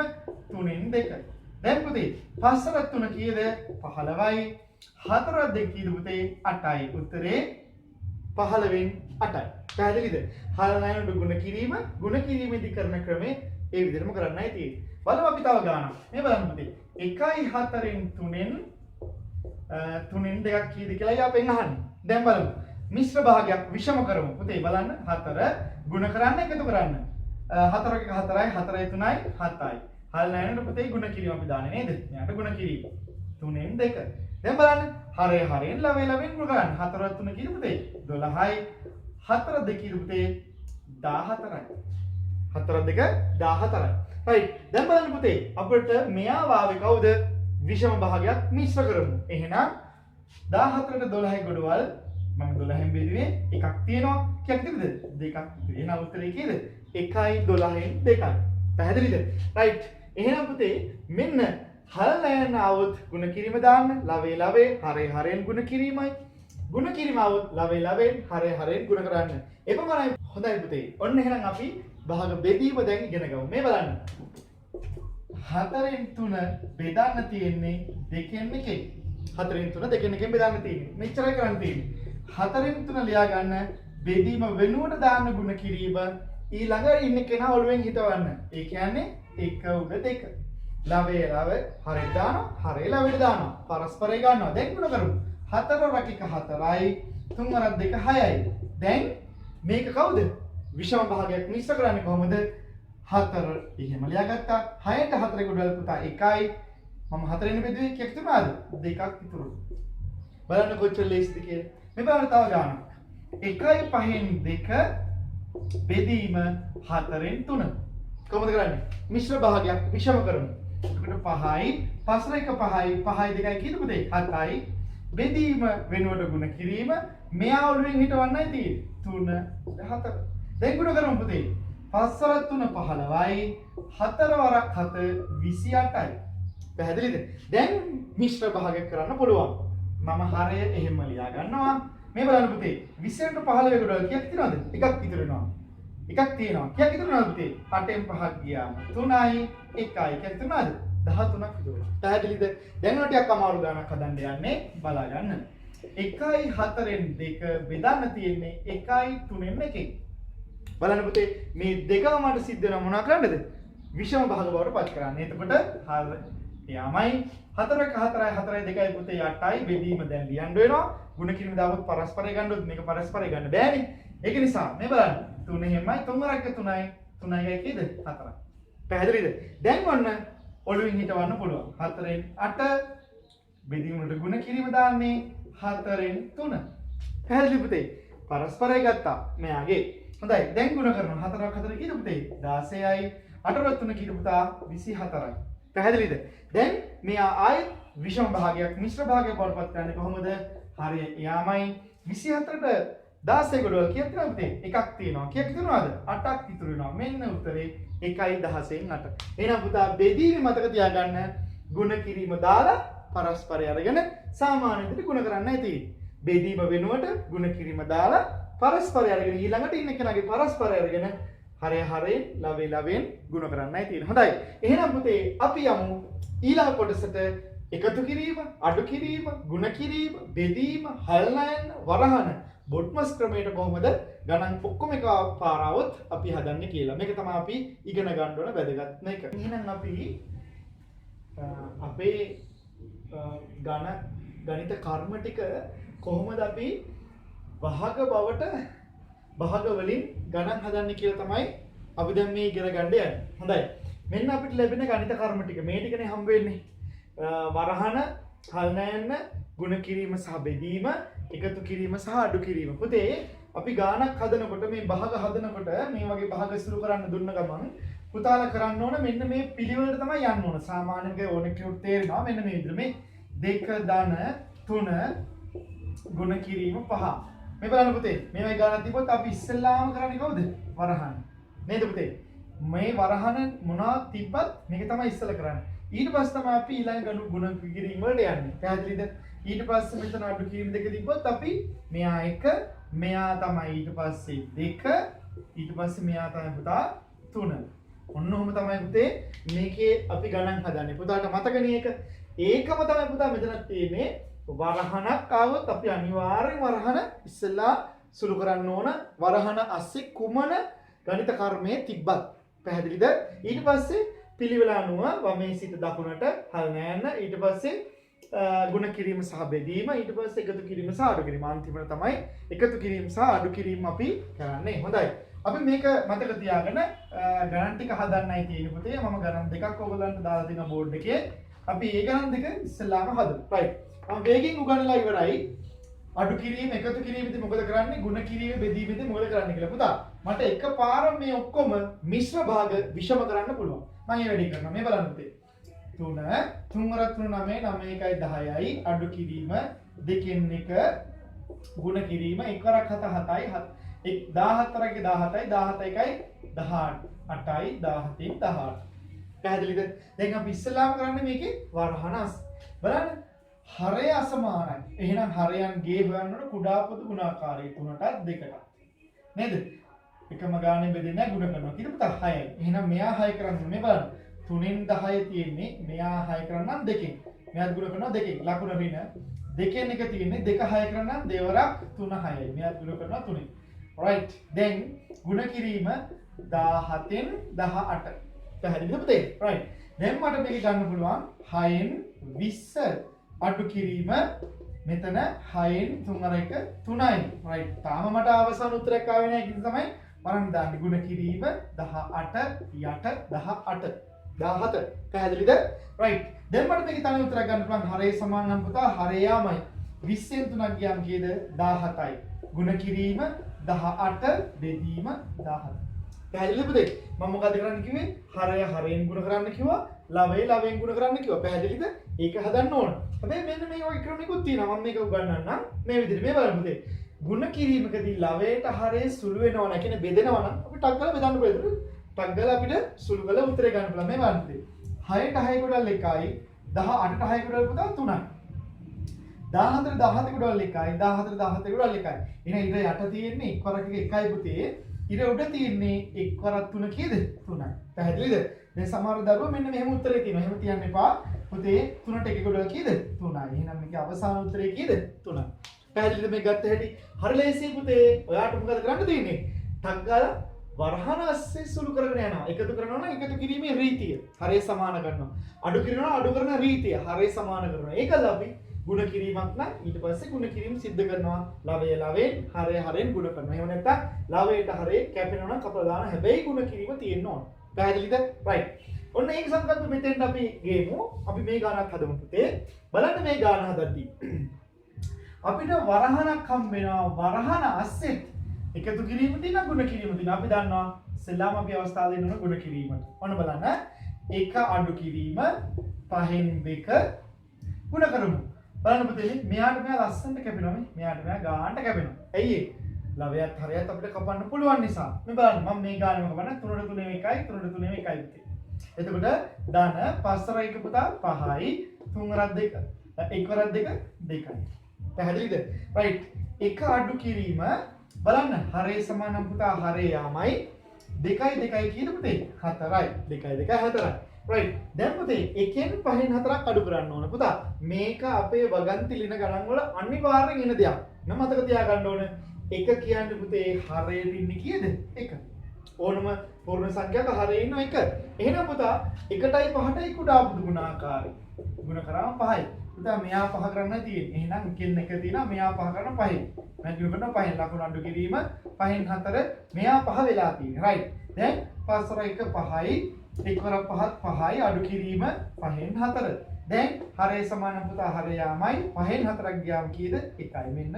3න් 2. දැන් පුතේ 5 වරක් 3 කීයද? 15යි. 4 වරක් 2 කීයද පුතේ? 8යි. උත්තරේ 15න් 8යි. පැහැදිලිද? හල් 9 නෝඩු ගුණ කිරීමේදී කරන ක්‍රමේ ඒ විදිහටම කරන්නයි තියෙන්නේ. බලමු අපි තව ගානක්. මේ බලන්න පුතේ. 1යි 4න් 3න් 2ක් කීයද කියලා අපෙන් අහන්නේ. දැන් බලමු. මිශ්‍ර භාගයක් විෂම කරමු. පුතේ බලන්න 4 ගුණ කරන්න එකතු කරන්න. 4 එක 4යි 4යි 3යි 7යි. හල් නැහැනේ පුතේ ගුණ කිරීම අපි දාන්නේ නේද? මෙයාට ගුණ කිරීම. 3ෙන් 2. දැන් බලන්න හරේ හරෙන් ලවෙන් ලවෙන් ගුණ කරන්න. 4 3 කීයද පුතේ? 12යි. 4 2 කීයද පුතේ? 14යි. 4 2 14යි. right. දැන් බලන්න පුතේ අපිට මෙයා වාවේ කවුද? විෂම භාගයක් මිශ්‍ර කරමු. එහෙනම් 14ට 12යි ගොඩවල් මම 12න් බෙදුවේ එකක් තියෙනවා. කීයක් තිබුණද? දෙකක්. එහෙනම් උත්තරේ කීයද? 1යි 12න් 2යි. පැහැදිලිද? right. එහෙනම් පුතේ මෙන්න හල් නැයන આવොත් ගුණ කිරීම දාන්න. ලවේ ලවේ හරේ හරෙන් ගුණ කිරීමයි. ගුණ කිරීම આવොත් ලවේ ලවෙන් හරේ හරෙන් ගුණ කරන්න. එපමණයි. හොඳයි පුතේ. ඔන්න එහෙනම් අපි භාග බෙදීම දැන් ඉගෙන ගමු. මේ බලන්න. 4න් 3 බෙදන්න තියෙන්නේ 2න් 1. 4න් 3 2න් 1 බෙදන්න තියෙන්නේ. මෙච්චරයි කරන්න තියෙන්නේ. 4න් 3 ලියා ගන්න බෙදීම වෙනුවට දාන්න ගුණ කිරීම ඊළඟ ඉන්න කෙනා ඔළුවෙන් හිතවන්න. ඒ කියන්නේ 1 උඩ 2. ලවේ ලවේ හරේ දානවා හරේ ලවේ දානවා. පරස්පරය ගන්නවා. දැන් ගුණ කරමු. 4 රකික 4යි 3 වරක් 2 6යි. දැන් මේක කවුද? විෂම භාගයක් මිශ්‍ර කරන්නේ කොහොමද? 4 එහෙම ලියාගත්තා. 6ට 4 ගොඩවල් පුතා 1යි. මම 4ෙන් බෙදුවේ කීයක් තිබුණාද? 2ක් ඉතුරු. බලන්න කොච්චර ලේසිද කියලා. මේ බලන්න තව ගානක්. 1යි 5න් 2 බෙදීම 4න් 3. කොහොමද කරන්නේ? මිශ්‍ර භාගයක් විෂම කරමු. එතකොට 5යි 5 1 5යි 5යි 2යි කීයද පුතේ? 7යි. බෙදීම වෙනුවට ගුණ කිරීම මෙයා ඔළුවෙන් හිටවන්නයි තියෙන්නේ. 3 4. දැන් ගුණ කරමු පුතේ. 5 වරක් 3 15යි 4 වරක් 7 28යි. පැහැදිලිද? දැන් මිශ්‍ර භාගයක් කරන්න පුළුවන්. මම හරය එහෙම ලියා ගන්නවා. මේ බලන්න පුතේ 20ට 15 ගොඩවල් කීයක් තියෙනවද? එකක් ඉතුරු වෙනවා. එකක් තියෙනවා. කීයක් ඉතුරු වෙනවද පුතේ? 8න් 5ක් ගියාම 3යි 1යි. කීයක් ඉතුරු වෙනවද? 13ක් ඉතුරු වෙනවා. පැහැදිලිද? දැන් ඔය ටිකක් අමාරු ගානක් හදන්න යන්නේ බලා ගන්න. 1යි 4න් 2 බෙදන්න තියෙන්නේ 1යි 3න් 1. බලන්න පුතේ මේ දෙකම මට සිද්ධ වෙනවා මොනවා කරන්නද? විෂම භාග බවට පත් කරන්න. එතකොට හර එයාමයි 4ක 4යි 4යි 2යි පුතේ 8යි බෙදීම දැන් ලියන්න වෙනවා. ගුණ කිරීම දාපුවත් පරස්පරය ගන්නොත් මේක පරස්පරය ගන්න බෑනේ. ඒක නිසා මේ බලන්න 3 එහෙමයි 3 වරක් 3යි 3යි කීයද? 4යි. පැහැදිලිද? දැන් ඔන්න ඔළුවෙන් හිටවන්න පුළුවන්. 4න් 8 බෙදීම වලට ගුණ කිරීම දාන්නේ 4න් 3. පැහැදිලි පුතේ? පරස්පරය ගත්තා මෙයාගේ. හොඳයි. දැන් ගුණ කරනවා 4ක් 4 කීයද පුතේ? 16යි 8ට 3 කීයද පුතා? 24යි. පැහැදිලිද? දැන් මෙයා ආයෙත් විෂම භාගයක් මිශ්‍ර භාගයක් බවට පත් කරන්නේ කොහොමද? හරිය එයාමයි 24ට 16 ගොඩවල් කීයක් තියෙනවද පුතේ? එකක් තියෙනවා. කීයක් ඉතුරුනවද? 8ක් ඉතුරු වෙනවා. මෙන්න උත්තරේ 1යි 16න් 8. එහෙනම් පුතා බෙදීම මතක තියාගන්න ගුණ කිරීම දාලා පරස්පරය අරගෙන සාමාන්‍ය විදිහට ගුණ කරන්නයි තියෙන්නේ. බෙදීම වෙනුවට ගුණ කිරීම දාලා පරස්පරය අරගෙන ඊළඟට ඉන්න කෙනාගේ පරස්පරය අරගෙන හරය හරයෙන් ලවේ ලවෙන් ගුණ කරන්නයි තියෙන්නේ. හොඳයි. එහෙනම් පුතේ අපි යමු ඊළඟ කොටසට එකතු කිරීම, අඩු කිරීම, ගුණ කිරීම, බෙදීම, හල්නයන්, වරහන බොට්මස් ක්‍රමයට කොහොමද ගණන් ඔක්කොම එක පාරාවොත් අපි හදන්නේ කියලා. මේක තමයි අපි ඉගෙන ගන්න ඕන වැදගත්ම එක. එහෙනම් අපි අපේ ගණිත කර්ම ටික කොහොමද අපි භාග බවට භාග වලින් ගණන් හදන්නේ කියලා තමයි අපි දැන් මේ ඉගෙන ගන්න යන්නේ. හොඳයි. මෙන්න අපිට ලැබෙන ගණිත කර්ම ටික මේ ටිකනේ හම්බ වෙන්නේ. වරහන, හල්නයන්න, ගුණ කිරීම සහ බෙදීම, එකතු කිරීම සහ අඩු කිරීම. පුතේ අපි ගානක් හදනකොට මේ භාග හදනකොට මේ වගේ භාග ඉස්සුරු කරන්න දුන්න ගමන් පුතාලා කරන්න ඕන මෙන්න මේ පිළිවෙලට තමයි යන්න ඕන. සාමාන්‍යයෙන් ඕන කෙනෙකුට තේරෙනවා මෙන්න මේ විදිහට මේ 2 ධන 3 ගුණ කිරීම 5. මේ බලන්න පුතේ මේ වගේ ගානක් තිබ්බොත් අපි ඉස්සෙල්ලාම කරන්නේ කවුද? වරහන්. නේද පුතේ? මේ වරහන මොනවද තිබ්බත් මේක තමයි ඉස්සෙල්ලා කරන්නේ. ඊට පස්සේ තමයි අපි ඊළඟ ගුණ කිරීම වලට යන්නේ. පැහැදිලිද? ඊට පස්සේ මෙතන අඩු කිරීම දෙක තිබ්බොත් අපි මෙයා 1 මෙයා තමයි ඊට පස්සේ 2 ඊට පස්සේ මෙයා තමයි පුතා 3. ඔන්න ඔහොම තමයි පුතේ මේකේ අපි ගණන් හදන්නේ. පුතාට මතකනේ ඒක. ඒකම තමයි පුතා මෙතන තියෙන්නේ. වරහනක් ආවොත් අපි අනිවාර්යෙන් වරහන ඉස්සෙල්ලා සුළු කරන්න ඕන. වරහන ASCII කුමන ගණිත කර්මයේ තිබ්බත්. පැහැදිලිද? ඊට පස්සේ පිළිවෙල අනුව වමේ සිට දකුණට හල් නෑන්න ඊට පස්සේ ගුණ කිරීම සහ බෙදීම ඊට පස්සේ එකතු කිරීම සහ අඩු කිරීම අන්තිමට තමයි එකතු කිරීම සහ අඩු කිරීම අපි කරන්නේ. හොඳයි. අපි මේක මතක තියාගෙන ගණන් ටික හදන්නයි තියෙන්නේ පුතේ. මම ගණන් දෙකක් ඔයගලන්ට දාලා දෙන බෝඩ් එකේ. අපි ඒ ගණන් දෙක ඉස්සෙල්ලාම හදමු. right. මම වේගෙන් උගන්වලා ඉවරයි. අඩු කිරීම එකතු කිරීමේදී මොකද කරන්නේ? ගුණ කිරීම බෙදීමේදී මොකද කරන්නේ කියලා පුතා. මට එකපාර මේ ඔක්කොම මිශ්‍ර භාග විෂම කරන්න පුළුවන්. මම මේ වැඩේ කරනවා. මේ බලන්න පුතේ. 3 3 වරක් 3 9 9 1යි 10යි අඩු කිරීම දෙකෙන් එක ගුණ කිරීම 1 වරක් 7 7යි 17 වරක් 17යි 17 1යි 18යි 17න් 18. පැහැදිලිද? දැන් අපි ඉස්සෙල්ලාම කරන්නේ මේකේ වරහණස්. බලන්න හරය අසමානයි. එහෙනම් හරයන්ගේ හොයන්නට කුඩා පොදු ගුණාකාරී 3ටත් 2ටත්. නේද? එකම ගානේ බෙදෙන්නේ ගුණ කරනවා. ඊට පස්සේ 6යි. එහෙනම් මෙයා 6 කරන්නේ මේ බලන්න. 3න් 10 තියෙන්නේ මෙයා 6 කරනම් 2කින්. මෙයාත් ගුණ කරනවා 2කින්. ලකුණ ඍණ 2කින් එක තියෙන්නේ 2 6 කරනම් දෙවරක් 3 6යි. මෙයාත් ගුණ කරනවා 3න්. right. දැන් ගුණ කිරීම 17න් 18. පැහැදිලිද පුතේ? right. දැන් මට මේක ගන්න පුළුවන් 6න් 20 අඩු කිරීම මෙතන 6න් 3 අර 1 3යි. right. තාම මට අවසාන උත්තරයක් ආවේ නැහැ. ඒක තමයි මරන් දාන්න ගුණ කිරීම 18 යට 18 17. පැහැදිලිද? right. දැන් මට මේකේ තනිය උත්තරයක් ගන්න පුළුවන්. හරය සමාන නම් පුතා හරයමයි. 20න් 3ක් ගියාම කීයද? 17යි. ගුණ කිරීම 18 බෙදීම 17. පැහැදිලිද පුතේ? මම මොකද කරන්න කිව්වේ? හරය හරයෙන් ගුණ කරන්න කිව්වා. ලවය ලවයෙන් ගුණ කරන්න කිව්වා. පැහැදිලිද? ඒක හදන්න ඕන. හැබැයි මෙන්න මේ වගේ ක්‍රමයකුත් තියෙනවා. මම මේක උගන්වන්නම්. මේ විදිහට මේ බලන්න පුතේ. ගුණ කිරීමකදී ලවයට හරය සුළු වෙනවා නම් කියන්නේ බෙදෙනවා නම් අපි ටක් ගාලා බෙදන්න පුළුවන්. ටක් ගාලා අපිට සුළු කරලා උත්තරේ ගන්න පුළුවන්. මේ බලන්න පුතේ. 6ට 6 ගොඩල් 1යි 18ට 6 ගොඩල් පුතා 3යි. 14ට 17 ගොඩල් 1යි 17ට 17 ගොඩල් 1යි. එහෙනම් ඉර යට තියෙන්නේ එක් වරක 1යි පුතේ. ඉර උඩ තියෙන්නේ එක් වරක් 3 කීයද? 3යි. පැහැදිලිද? දැන් සමහර දරුවෝ මෙන්න මෙහෙම උත්තරේ තියෙනවා. එහෙම තියන්න එපා. පුතේ 3ට 1 ගොඩල් කීයද? 3යි. එහෙනම් මේකේ අවසාන උත්තරේ කීයද? 3යි. පැහැදිලිද මේ ගත්ත හැටි? හරි ලේසියි පුතේ. ඔයාට මොකද කරන්න තියෙන්නේ? ටක් ගාලා වරහන අස්සේ සුළු කරගෙන යනවා. එකතු කරනවා නම් එකතු කිරීමේ රීතිය. හරය සමාන කරනවා. අඩු කරනවා අඩු කරන රීතිය. හරය සමාන කරනවා. ඒකද අපි ගුණ කිරීමක් නම් ඊට පස්සේ ගුණ කිරීම සිද්ධ කරනවා. ලවය ලවෙන් හරය හරෙන් ගුණ කරනවා. එහෙම නැත්නම් ලවයට හරය කැපෙනවා නම් කපලා දාන හැබැයි ගුණ කිරීම තියෙන්න ඕන. පැහැදිලිද? right. ඔන්න ඒක සංකල්ප මෙතෙන්ට අපි ගේමු. අපි මේ ගානක් හදමු පුතේ. බලන්න මේ ගාන හදද්දී අපිට වරහණක් හම් වෙනවා. වරහණ අස්සෙත් එකතු කිරීම තියෙනවා ගුණ කිරීම තියෙනවා. අපි දන්නවා සෙල්ලාම අපි අවස්ථාව දෙන්න ඕන ගුණ කිරීමට. ඔන්න බලන්න. 1 අඩු කිරීම 5න් 2 ගුණ කරමු. බලන්න පුතේ මෙයාට මෙයා ලස්සනට කැපෙනවා මේ. මෙයාට මෙයා ගානට කැපෙනවා. ඇයි ඒ? ලවයත් හරයත් අපිට කපන්න පුළුවන් නිසා. මේ බලන්න මම මේ ගානෙම කපන්න 3ට 3 1යි 3ට 3 1යි පුතේ. එතකොට දාන 5 1 පුතා 5යි 3 වරක් 2 1 වරක් 2 2යි. පැහැදිලිද? right. 1 අඩු කිරීම බලන්න හරය සමාන නම් පුතා හරයමයි 2යි 2යි කීයද පුතේ 4යි 2යි 2යි 4යි. right. දැන් පුතේ 1න් 5න් 4ක් අඩු කරන්න ඕන පුතා. මේක අපේ වගන්ති ලින ගණන් වල අනිවාර්යෙන් එන දෙයක්. නම් මතක තියාගන්න ඕන. 1 කියන්නේ පුතේ හරයේ ඉන්නේ කීයද? 1. ඕනම පූර්ණ සංඛ්‍යාවක හරයේ ඉන්න 1. එහෙනම් පුතා 1ටයි 5ටයි කුඩා පුදු ගුණාකාරයි. ගුණ කරාම 5යි. පුතා මෙයා 5 කරන්න තියෙන්නේ. එහෙනම් එකෙන් එක තියෙනවා මෙයා 5 කරන 5යි. මම ගුණ කරනවා 5න් ලකුණු අඩු කිරීම 5න් 4 මෙයා 5 වෙලා තියෙන්නේ. right. දැන් 5 1 5යි 1 වරක් 5ත් 5යි අඩු කිරීම 5න් 4. දැන් හරය සමාන පුතා හරයමයි 5න් 4ක් ගියාම කීයද? 1යි. මෙන්න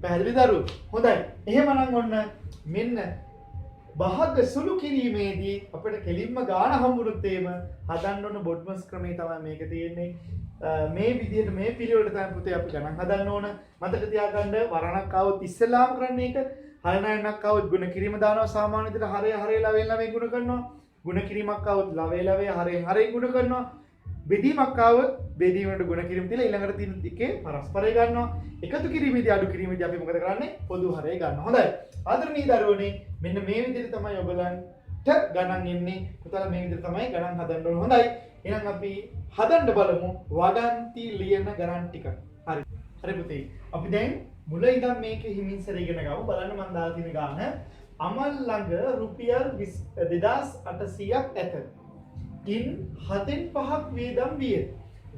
පැහැදිලි දරුවෝ. හොඳයි. එහෙමනම් ඔන්න මෙන්න භාග සුළු කිරීමේදී අපිට කෙලින්ම ගාන හම්බුනොත් එහෙම හදන්න ඕන බොඩ්මස් ක්‍රමේ තමයි මේක තියෙන්නේ. මේ විදිහට මේ පිළිවෙලට තමයි පුතේ අපි ගණන් හදන්න ඕන. මතක තියාගන්න වරණක් ආවොත් ඉස්සෙල්ලාම කරන්නේ ඒක. හරණයක් ආවොත් ගුණ කිරීම දානවා සාමාන්‍ය විදිහට හරය හරය ලවෙන් ලවෙන් ගුණ කරනවා. ගුණ කිරීමක් ආවොත් ලවේ ලවේ හරයෙන් හරයෙන් ගුණ කරනවා. බෙදීමක් ආවොත් බෙදීමකට ගුණ කිරීම තියලා ඊළඟට තියෙන එකේ පරස්පරය ගන්නවා. එකතු කිරීමේදී අඩු කිරීමේදී අපි මොකද කරන්නේ? පොදු හරය ගන්නවා. හොඳයි. ආදරණීය දරුවනේ මෙන්න මේ විදිහට තමයි ඔයගලන්ට ගණන් එන්නේ. පුතාලා මේ විදිහට තමයි ගණන් හදන්න ඕන. හොඳයි. එහෙනම් අපි හදන්න බලමු වගන්ති ලියන ගණන් ටික. හරි. හරි පුතේ. අපි දැන් මුල ඉඳන් මේක හිමින්සර ඉගෙන ගමු. බලන්න මම දාලා තියෙන ගාන. අමල් ළඟ රුපියල් 2800ක් ඇත. ඉන් 7න් 5ක් වියදම් විය.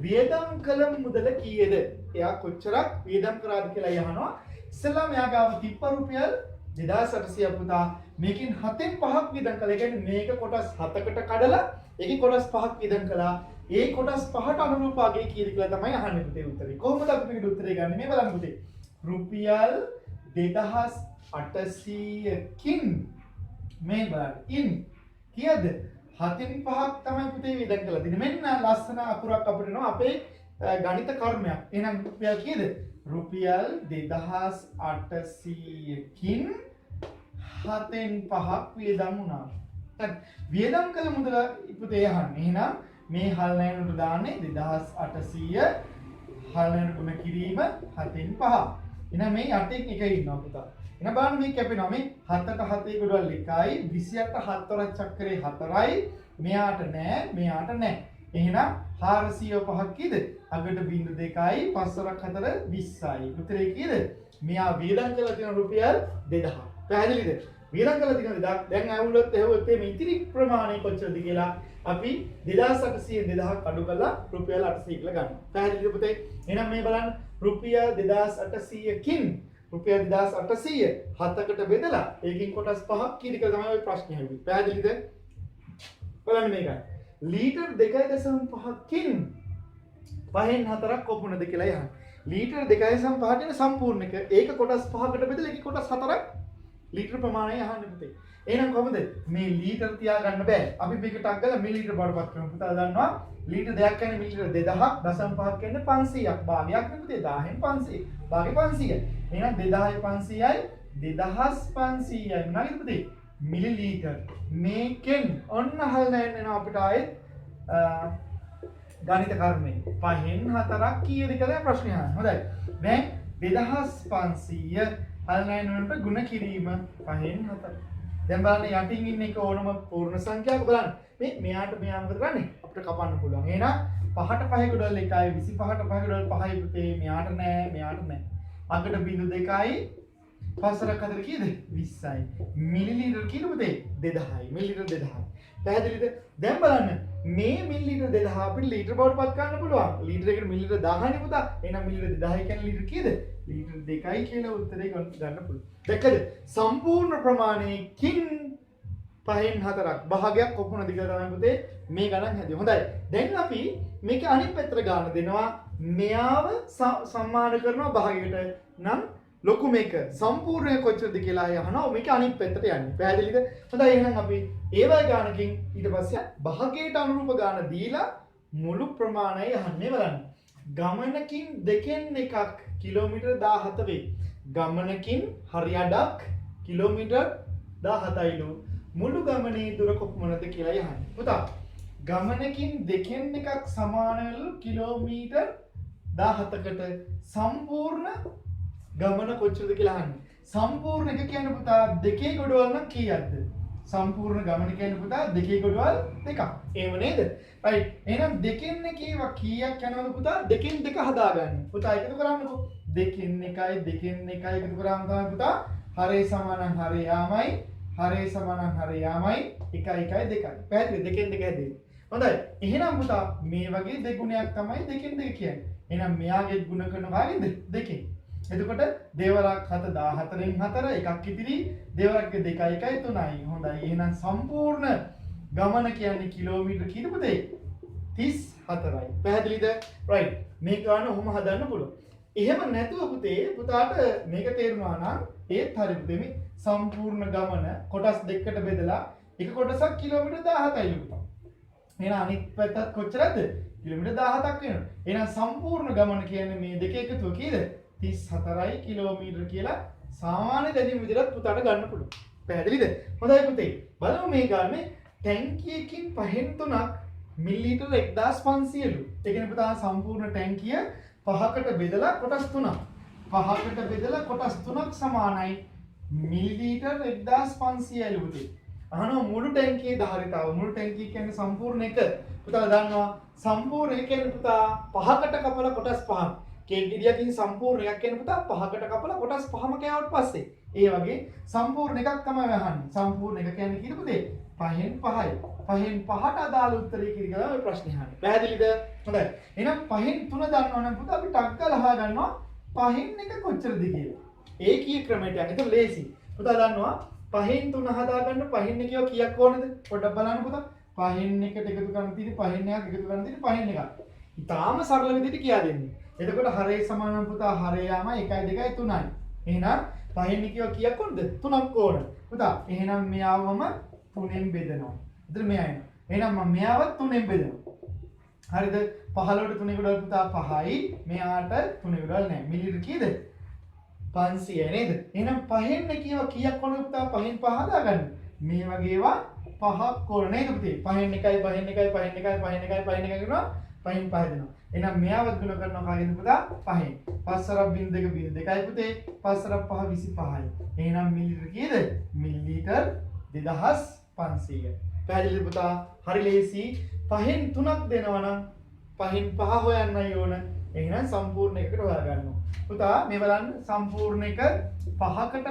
වියදම් කළ මුදල කීයද? එයා කොච්චරක් වියදම් කරාද කියලා යහනවා. ඉස්සෙල්ලා මෙයා ගාව තිබ්බ රුපියල් 2800 පුතා. මේකෙන් 7න් 5ක් වියදම් කළා. ඒ කියන්නේ මේක කොටස් 7කට කඩලා ඒකේ කොටස් 5ක් වියදම් කළා. ඒ කොටස් 5ට අනුරූප අගේ කීයද කියලා තමයි අහන්නේ පුතේ උත්තරේ. කොහොමද අපි මේකට උත්තරේ ගන්න? මේ බලන්න පුතේ. රුපියල් 2800කින් මේ බලන්න ඉන් කීයද? 7න් 5ක් තමයි පුතේ වියදම් කළා. ඉතින් මෙන්න ලස්සන අකුරක් අපිට එනවා අපේ ගණිත කර්මයක්. එහෙනම් රුපියල් කීයද? රුපියල් 2800කින් 7න් 5ක් වියදම් වුණා. දැන් වියදම් කළ මුදල පුතේ අහන්නේ. එහෙනම් මේ හල් නෑනුට දාන්නේ 2800 හල් නෑනුට ගුණ කිරීම 7න් 5. එහෙනම් මේ 8න් 1 ඉන්නවා පුතා. එහෙනම් බලන්න මේ කැපෙනවා මේ 7ට 7 ගොඩවල් 1යි 28ට 7 වරක් චක්‍රේ 4යි මෙයාට නෑ මෙයාට නෑ. එහෙනම් 405ක් කීයද? අගට බිංදු 2යි 5 වරක් 4 20යි. උත්තරේ කීයද? මෙයා වියදම් කරලා තියෙන රුපියල් 2000. පැහැදිලිද? වියදම් කරලා තියෙන 2000. දැන් අහුලොත් එහෙවොත් මේ ඉතිරි ප්‍රමාණය කොච්චරද කියලා අපි 2800 2000ක් අඩු කරලා රුපියල් 800 කියලා ගන්නවා. පැහැදිලිද පුතේ? එහෙනම් මේ බලන්න රුපියල් 2800කින් රුපියල් 2800 7කට බෙදලා ඒකෙන් කොටස් 5ක් කීයද කියලා තමයි ඔය ප්‍රශ්නේ අහුවේ. පැහැදිලිද? බලන්න මේකයි. ලීටර් 2.5කින් 5න් 4ක් කොපමණද කියලා යහන. ලීටර් 2.5 කියන සම්පූර්ණ එක ඒක කොටස් 5කට බෙදලා ඒකේ කොටස් 4ක් ලීටර් ප්‍රමාණය අහන්නේ පුතේ. එහෙනම් කොහොමද මේ ලීටර් තියාගන්න බෑ. අපි මේක ටක් ගාලා මිලිලීටර් බවටපත් කරමු. පුතා දන්නවා ලීටර් දෙකක් කියන්නේ මිලිලීටර් 2000ක් දශම 5ක් කියන්නේ 500ක්. භාගයක් නේ පුතේ 1000න් 500. භාගේ 500යි. එහෙනම් 2500යි 2500යි මොනවාද පුතේ? මිලිලීටර්. මේකෙන් ඔන්න අහලා එනවා අපිට ආයෙත් ගණිත කර්මය. 5න් 4ක් කීයද කියලා ප්‍රශ්නේ අහන්නේ. හොඳයි. දැන් 2500 හල් 9 වලට ගුණ කිරීම 5න් 4. දැන් බලන්න යටින් ඉන්න එක ඕනම පූර්ණ සංඛ්‍යාවක බලන්න. මේ මෙයාට මෙයා මොකද කරන්නේ? අපිට කපන්න පුළුවන්. එහෙනම් 5ට 5 ගොඩවල් 1යි 25ට 5 ගොඩවල් 5යි පුතේ මෙයාට නෑ මෙයාට නෑ. අගට බිංදු 2යි 5 4 කීයද? 20යි. මිලිලීටර් කීයද පුතේ? 2000යි. මිලිලීටර් 2000යි. පැහැදිලිද? දැන් බලන්න මේ මිලිලීටර් 2000 අපිට ලීටර් බවට පත් කරන්න පුළුවන්. ලීටර් එකට මිලිලීටර් 1000නේ පුතා. එහෙනම් මිලිලීටර් 2000 කියන්නේ ලීටර් කීයද? ලීටර් 2යි කියලා උත්තරේ ගන්න පුළුවන්. දැක්කද? සම්පූර්ණ ප්‍රමාණයකින් 5න් 4ක් භාගයක් කොපමණද කියලා තමයි පුතේ මේ ගණන් හැදුවේ. හොඳයි. දැන් අපි මේක අනිත් පැත්තට ගන්න දෙනවා. මෙයාව සම්මාන කරනවා භාගයකට. නම් ලොකු මේක සම්පූර්ණය කොච්චරද කියලා අහනවා. මේක අනිත් පැත්තට යන්නේ. පැහැදිලිද? හොඳයි. එහෙනම් අපි ඒ වගේ ගානකින් ඊට පස්සේ භාගයට අනුරූප ගාන දීලා මුළු ප්‍රමාණය අහන්නේ බලන්න. ගමනකින් දෙකෙන් එකක් කිලෝමීටර් 17 වේ. ගමනකින් හරි අඩක් කිලෝමීටර් 17යිලු. මුළු ගමනේ දුර කොපමණද කියලා යහන්නේ. පුතා ගමනකින් දෙකෙන් එකක් සමාන වෙලු කිලෝමීටර් 17කට සම්පූර්ණ ගමන කොච්චරද කියලා අහන්නේ. සම්පූර්ණ එක කියන්නේ පුතා දෙකේ ගොඩවල් නම් කීයක්ද? සම්පූර්ණ ගමන කියන්නේ පුතා දෙකේ ගොඩවල් දෙකක්. එහෙම නේද? right. එහෙනම් දෙකෙන් එකේව කීයක් යනවද පුතා? දෙකෙන් දෙක හදාගන්න. පුතා එකතු කරන්නකෝ. දෙකෙන් එකයි එකතු කරාම තමයි පුතා හරේ සමානං හරේ යාමයි හරේ සමානං හරේ යාමයි 1 1 2යි. පැහැදිලි? දෙකෙන් දෙක හැදෙන්නේ. හොඳයි. එහෙනම් පුතා මේ වගේ දෙගුණයක් තමයි දෙකෙන් දෙක කියන්නේ. එහෙනම් මෙයාගේ ගුණ කරන භාගෙන්ද දෙකෙන්. එතකොට දේවරක් 7 14න් 4 එකක් ඉතිරි දේවරක් 2 1 3යි. හොඳයි. එහෙනම් සම්පූර්ණ ගමන කියන්නේ කිලෝමීටර කීයද පුතේ? 34යි. පැහැදිලිද? right. මේක ගන්න ඔහොම හදන්න පුළුවන්. එහෙම නැතුව පුතේ පුතාට මේක තේරුණා නම් ඒත් හරි පුතේ මේ සම්පූර්ණ ගමන කොටස් දෙකකට බෙදලා එක කොටසක් කිලෝමීටර් 17යි පුතා. එහෙනම් අනිත් පැත්තත් කොච්චරද? කිලෝමීටර් 17ක් වෙනවා. එහෙනම් සම්පූර්ණ ගමන කියන්නේ මේ දෙක එකතුව කීයද? 34යි කිලෝමීටර් කියලා සාමාන්‍ය දැනීම විදිහට පුතාට ගන්න පුළුවන්. පැහැදිලිද? හොඳයි පුතේ. බලමු මේ ගානේ ටැංකියකින් 5න් 3ක් මිලිලීටර් 1500ලු. ඒ කියන්නේ පුතා සම්පූර්ණ ටැංකිය 5කට බෙදලා කොටස් 3ක්. 5කට බෙදලා කොටස් 3ක් සමානයි මිලිලීටර් 1500ලු පුතේ. අහනවා මුළු ටැංකියේ ධාරිතාව. මුළු ටැංකිය කියන්නේ සම්පූර්ණ එක. පුතා දන්නවා සම්පූර්ණ එක කියන්නේ පුතා 5කට කපලා කොටස් 5ක්. කේක් ගෙඩියකින් සම්පූර්ණ එකක් කියන පුතා 5කට කපලා කොටස් 5ම කෑවට පස්සේ ඒ වගේ සම්පූර්ණ එකක් තමයි අහන්නේ. සම්පූර්ණ එක කියන්නේ කීයද පුතේ? පහෙන් 5යි. පහෙන් 5ට අදාළ උත්තරේ කියලා ඔය ප්‍රශ්නේ අහන්නේ. පැහැදිලිද? හොඳයි. එහෙනම් පහෙන් 3 දන්නවනම් පුතා අපි ටක් ගාලා අහා ගන්නවා පහෙන් එක කොච්චරද කියලා. ඒකීය ක්‍රමයට යන්න. ඒක ලේසි. පුතා දන්නවා පහෙන් 3 හදාගන්න පහෙන් එකව කීයක් ඕනද? පොඩ්ඩක් බලන්න පුතා. පහෙන් එකට එකතු කරන්න තියෙන්නේ පහෙන් එකක් එකතු කරන්න තියෙන්නේ පහෙන් එකක්. ඉතාලම සරල විදිහට කියා දෙන්නේ. එතකොට හරේ සමානම පුතා හරේ යාම 1 2 3යි. එහෙනම් පහෙන් එකව කීයක් ඕනද? 3ක් ඕන. පුතා එහෙනම් මෙයාවම 3ෙන් බෙදනවා. එතන මෙයා එනවා. එහෙනම් මම මෙයාව 3ෙන් බෙදනවා. හරිද? 15ට 3 ගොඩවල් පුතා 5යි. මෙයාට 3 ගොඩවල් නැහැ. මිලිලීටර කීයද? 500 නේද? එහෙනම් පහෙන් එකව කීයක් ඕනද පුතා? පහෙන් 5 හදාගන්න. මේ වගේ ඒවා 5ක් ඕන නේද පුතේ? පහෙන් 1යි පහෙන් 1යි පහෙන් 1යි පහෙන් 1යි පහෙන් 1යි කරනවා. පහෙන් 5 දෙනවා. එහෙනම් මෙයාවත් ගුණ කරනවා කාගෙන්ද පුතා? පහෙන්. 5 සරක් 0.2 2යි පුතේ. 5 සරක් 5 25යි. එහෙනම් මිලිලීටර කීයද? මිලිලීටර 2500. පැහැදිලිද පුතා? හරි ලේසි. පහෙන් 3ක් දෙනවා නම් පහෙන් 5 හොයන්නයි ඕන. එහෙනම් සම්පූර්ණ එකකට හොයාගන්නවා. පුතා මේ බලන්න සම්පූර්ණ එක 5කට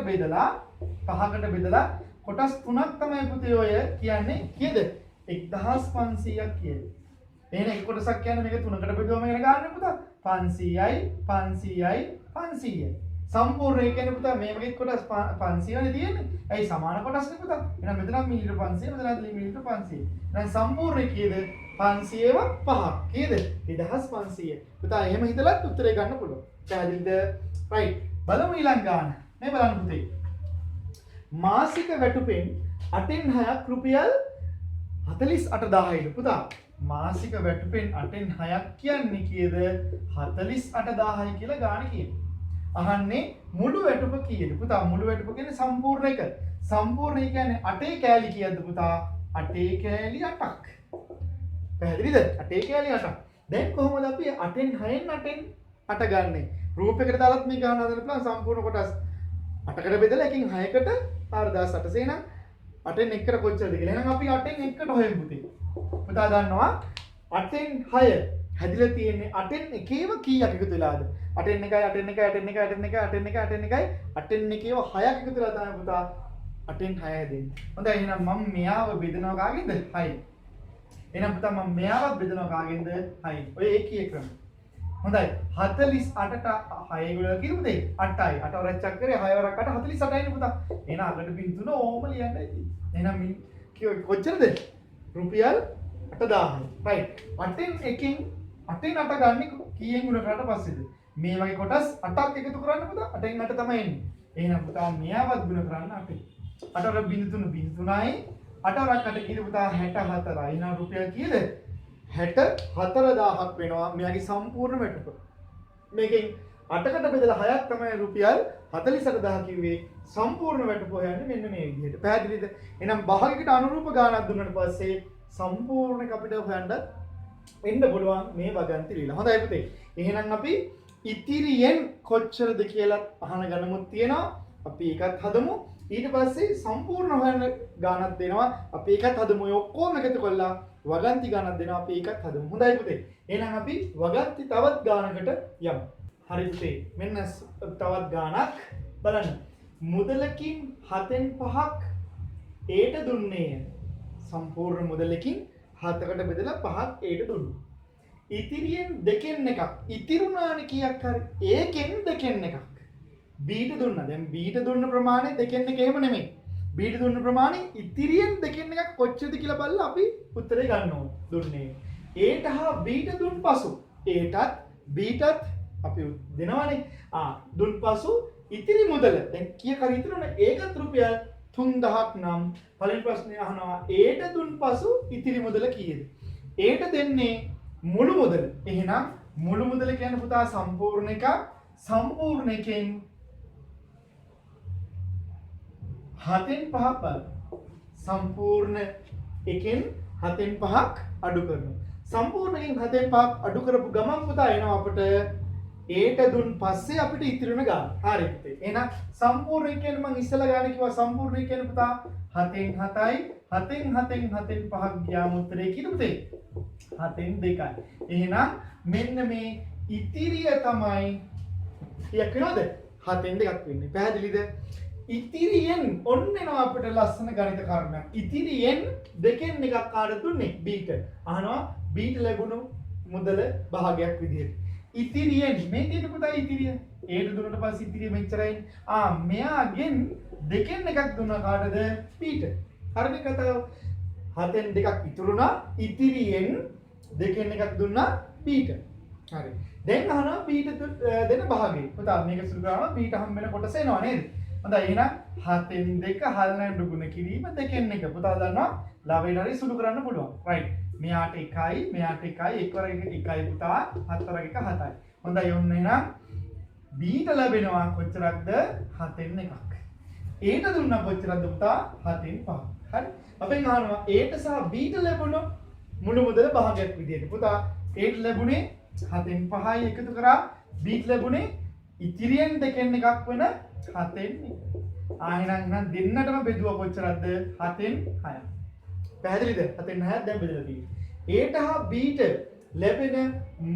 බෙදලා කොටස් 3ක් තමයි පුතේ ඔය කියන්නේ කීයද? 1500ක් කියලා. එහෙනම් එක කොටසක් කියන්නේ මේක 3කට බෙදුවම එන ගන්න පුතා 500යි 500යි 500යි. සම්පූර්ණ එක කියන්නේ පුතා මේ වගේ කොටස් 500නේ තියෙන්නේ. ඇයි සමාන කොටස්නේ පුතා. එහෙනම් මෙතන මිලිලීටර 500 මෙතන මිලිලීටර 500. එහෙනම් සම්පූර්ණ කීයද? 500ව 5ක්. කීයද? 2500. පුතා එහෙම හිතලත් උත්තරේ ගන්න පුළුවන්. පැහැදිලිද? රයිට්. බලමු ඊළඟ ගාන. මේ බලන්න පුතේ. මාසික වැටුපෙන් 8න් 6ක් රුපියල් 48000යිලු පුතා. මාසික වැටුපෙන් 8න් 6ක් කියන්නේ කීයද? 48000යි කියලා ගාන කියනවා. අහන්නේ මුළු වැටුප කීයද පුතා? මුළු වැටුප කියන්නේ සම්පූර්ණ එක. සම්පූර්ණ ඒ කියන්නේ 8 කෑලි කීයද පුතා? 8 කෑලි 8ක්. පැහැදිලිද? 8 කෑලි 8ක්. දැන් කොහොමද අපි 8න් 6න් 8න් 8 ගන්නෙ? රූපයකට දාලත් මේ ගාන හදන්න පුළුවන් සම්පූර්ණ කොටස් 8කට බෙදලා එකකින් 6කට 4800 එහෙනම් 8න් 1කට කොච්චරද කියලා. එහෙනම් අපි 8න් 1කට හොයමු පුතේ. පුතා දන්නවා 8න් 6 හැදිලා තියෙන්නේ 8න් එකේව කීයක් එකතු වෙලාද? 8න් 1යි 8න් 1යි 8න් 1යි 8න් 1යි 8න් 1යි 8න් 1යි 8න් එකේව 6ක් එකතු වෙලා තමයි පුතා 8න් 6 හැදෙන්නේ. හොඳයි එහෙනම් මම මෙයාව බෙදනවා කාගෙන්ද? 6. එහෙනම් පුතා මම මෙයාවත් බෙදනවා කාගෙන්ද? 6. ඔය ඒකීය ක්‍රම. හොඳයි 48ට 6 ගුණ කිරුද? 8යි. 8 වරක් කරේ 6 වරක් 8 48යිනේ පුතා. එහෙනම් අගට බින්දුන ඕම ලියන්නයි තියෙන්නේ. එහෙනම් කොච්චරද? රුපියල් 8000යි. රයිට්. 8න් 1කින් 8න් 8 ගන්න කීයෙන් ගුණ කරාට පස්සේද? මේ වගේ කොටස් 8ක් එකතු කරන්න පුතා 8න් 8 තමයි එන්නේ. එහෙනම් පුතා මෙයාවත් ගුණ කරන්න 8යි. 8 වරක් බින්දු 3යි 8 වරක් 8 කීයද පුතා? 64යි. එහෙනම් රුපියල් කීයද? 64000ක් වෙනවා මෙයාගේ සම්පූර්ණ වැටුප. මේකෙන් 8කට බෙදලා 6ක් තමයි රුපියල් 48000 කිව්වේ. සම්පූර්ණ වැටුප හොයන්නේ මෙන්න මේ විදිහට. පැහැදිලිද? එහෙනම් භාගයකට අනුරූප ගාණක් දුන්නාට පස්සේ සම්පූර්ණ අපිට හොයන්න එන්න පුළුවන් මේ වගන්ති ලියලා. හොඳයි පුතේ. එහෙනම් අපි ඉතිරියෙන් කොච්චරද කියලා අහන ගණමුත් තියෙනවා. අපි ඒකත් හදමු. ඊට පස්සේ සම්පූර්ණ හොයන්න ගාණක් දෙනවා. අපි ඒකත් හදමු. ඔය ඔක්කොම එකතු කරලා වගන්ති ගාණක් දෙනවා. අපි ඒකත් හදමු. හොඳයි පුතේ. එහෙනම් අපි වගන්ති තවත් ගාණකට යමු. හරි පුතේ. මෙන්න තවත් ගාණක් බලන්න. මුදලකින් 7න් 5ක් ඒට දුන්නේය. සම්පූර්ණ මුදලකින් 7කට බෙදලා 5ක් ඒට දුන්නා. ඉතිරියෙන් 2න් එකක්. ඉතිරුණානේ කීයක් හරි. ඒකෙන් 2න් එකක්. බීට දුන්නා. දැන් බීට දුන්න ප්‍රමාණය 2න් එක එහෙම නෙමෙයි. බීට දුන්න ප්‍රමාණය ඉතිරියෙන් 2න් එකක් කොච්චරද කියලා බලලා අපි උත්තරේ ගන්න ඕන. දුන්නේ. ඒට හා බීට දුන් පසු ඒටත් බීටත් අපි දෙනවනේ. දුන් පසු ඉතිරි මුදල දැන් කීයක් හරි ඉතිරුණා. ඒකත් රුපියල් 3000ක් නම් පළවෙනි ප්‍රශ්නේ අහනවා ඒට දුන් පසු ඉතිරි මුදල කීයද? ඒට දෙන්නේ මුළු මුදල. එහෙනම් මුළු මුදල කියන්නේ පුතා සම්පූර්ණ එක. සම්පූර්ණ එකෙන් 7න් 5ක් බලන්න. සම්පූර්ණ එකෙන් 7න් 5ක් අඩු කරනවා. සම්පූර්ණ එකෙන් 7න් 5ක් අඩු කරපු ගමන් පුතා එනවා අපිට ඒට දුන් පස්සේ අපිට ඉතිරි වෙන ගාන. හරි පුතේ. එහෙනම් සම්පූර්ණ එක කියන්නේ මම ඉස්සලා ගාන කිව්වා සම්පූර්ණ එක කියන්නේ පුතා 7න් 7යි 7න් 5ක් ගියාම උත්තරේ කීයද පුතේ? 7න් 2යි. එහෙනම් මෙන්න මේ ඉතිරිය තමයි කීයක් වෙනවද? 7න් 2ක් වෙන්නේ. පැහැදිලිද? ඉතිරියෙන් ඔන්න එනවා අපිට ලස්සන ගණිත කර්මයක්. ඉතිරියෙන් දෙකෙන් එකක් කාට දුන්නේ? B ට. අහනවා B ට ලැබුණු මුදල භාගයක් විදිහට. ඉතිරියෙන් මේ තියෙන පුතා ඉතිරිය. A ට දුන්නට පස්සේ ඉතිරිය මෙච්චරයි. මෙයාගෙන් දෙකෙන් එකක් දුන්නා කාටද? B ට. හරිනේ කතාව. 7න් දෙකක් ඉතුරුනා. ඉතිරියෙන් දෙකෙන් එකක් දුන්නා B ට. හරි. දැන් අහනවා B ට දෙන භාගය. පුතා මේක සුළු කරනවා B ට හම්බ වෙන කොටස එනවා නේද? හොඳයි එහෙනම් 7න් 2 හල්නැන්ඩු ගුණ කිරීම දෙකෙන් එක. පුතා දන්නවා ළවෙන් හරි සුළු කරන්න පුළුවන්. රයිට්. මෙයාට 1යි මෙයාට 1යි එක වර 1යි පුතා 4 වර 1 7යි. හොඳයි ඔන්න එහෙනම් B ට ලැබෙනවා කොච්චරක්ද? 7න් එකක්. A ට දුන්නා කොච්චරක්ද පුතා? 7න් 5. හරි. අපෙන් අහනවා A ට සහ B ට ලැබුණු මුළු මුදල භාගයක් විදියට. පුතා A ට ලැබුණේ 7න් 5යි එකතු කරා B ට ලැබුණේ ඉතිරියෙන් දෙකෙන් එකක් වෙන 7න් 1. එහෙනම් දෙන්නටම බෙදුවා කොච්චරද? 7න් 6. පැහැදිලිද? 7න් 6ක් දැන් බෙදලා තියෙන්නේ. A ට හා B ට ලැබෙන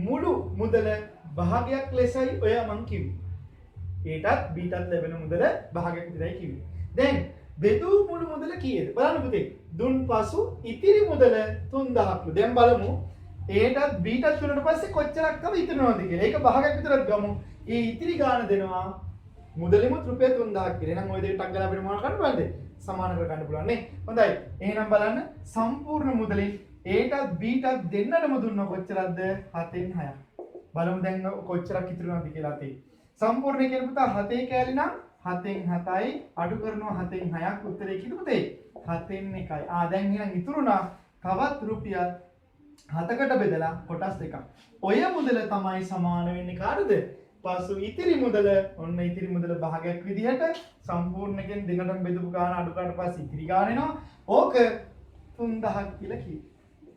මුළු මුදල භාගයක් ලෙසයි ඔය මං කිව්වේ. A ටත් B ටත් ලැබෙන මුදල භාගයක් විතරයි කිව්වේ. දැන් බෙදූ මුළු මුදල කීයද? බලන්න පුතේ. දුන් පසු ඉතිරි මුදල 3000ක්ලු. දැන් බලමු A ටත් B ටත් දුන්නාට පස්සේ කොච්චරක් තව ඉතුරුනවද කියලා. ඒක භාගයක් විතරක් ගමු. ඒ ඉතිරි ගාණ දෙනවා මුදලෙමුත් රුපියල් 3000ක් කියලා. එහෙනම් ওই දෙක ටක් ගාලා අපිට මොනවද කරන්න බලන්න? සමාන කර ගන්න පුළුවන් නේ. හොඳයි. එහෙනම් බලන්න සම්පූර්ණ මුදලින් A ටත් B ටත් දෙන්නටම දුන්නා කොච්චරක්ද? 7න් 6ක්. බලමු දැන් කොච්චරක් ඉතුරුනවද කියලා තේ. සම්පූර්ණ කියන පුතා 7 කෑලි නම් 7න් 7යි අඩු කරනවා 7න් 6ක් උත්තරේ කීයද පුතේ? 7න් 1යි. දැන් එහෙනම් ඉතුරුනා තවත් රුපියල් 7කට බෙදලා කොටස් දෙකක්. ඔය මුදල තමයි සමාන වෙන්නේ කාටද? පසු ඉතිරි මුදල. ඔන්න ඉතිරි මුදල භාගයක් විදිහට සම්පූර්ණයෙන් දෙකටම බෙදපු ගාන අඩු කරලා පස්සේ ඉතිරි ගාන එනවා. ඕක 3000ක් කියලා කියයි.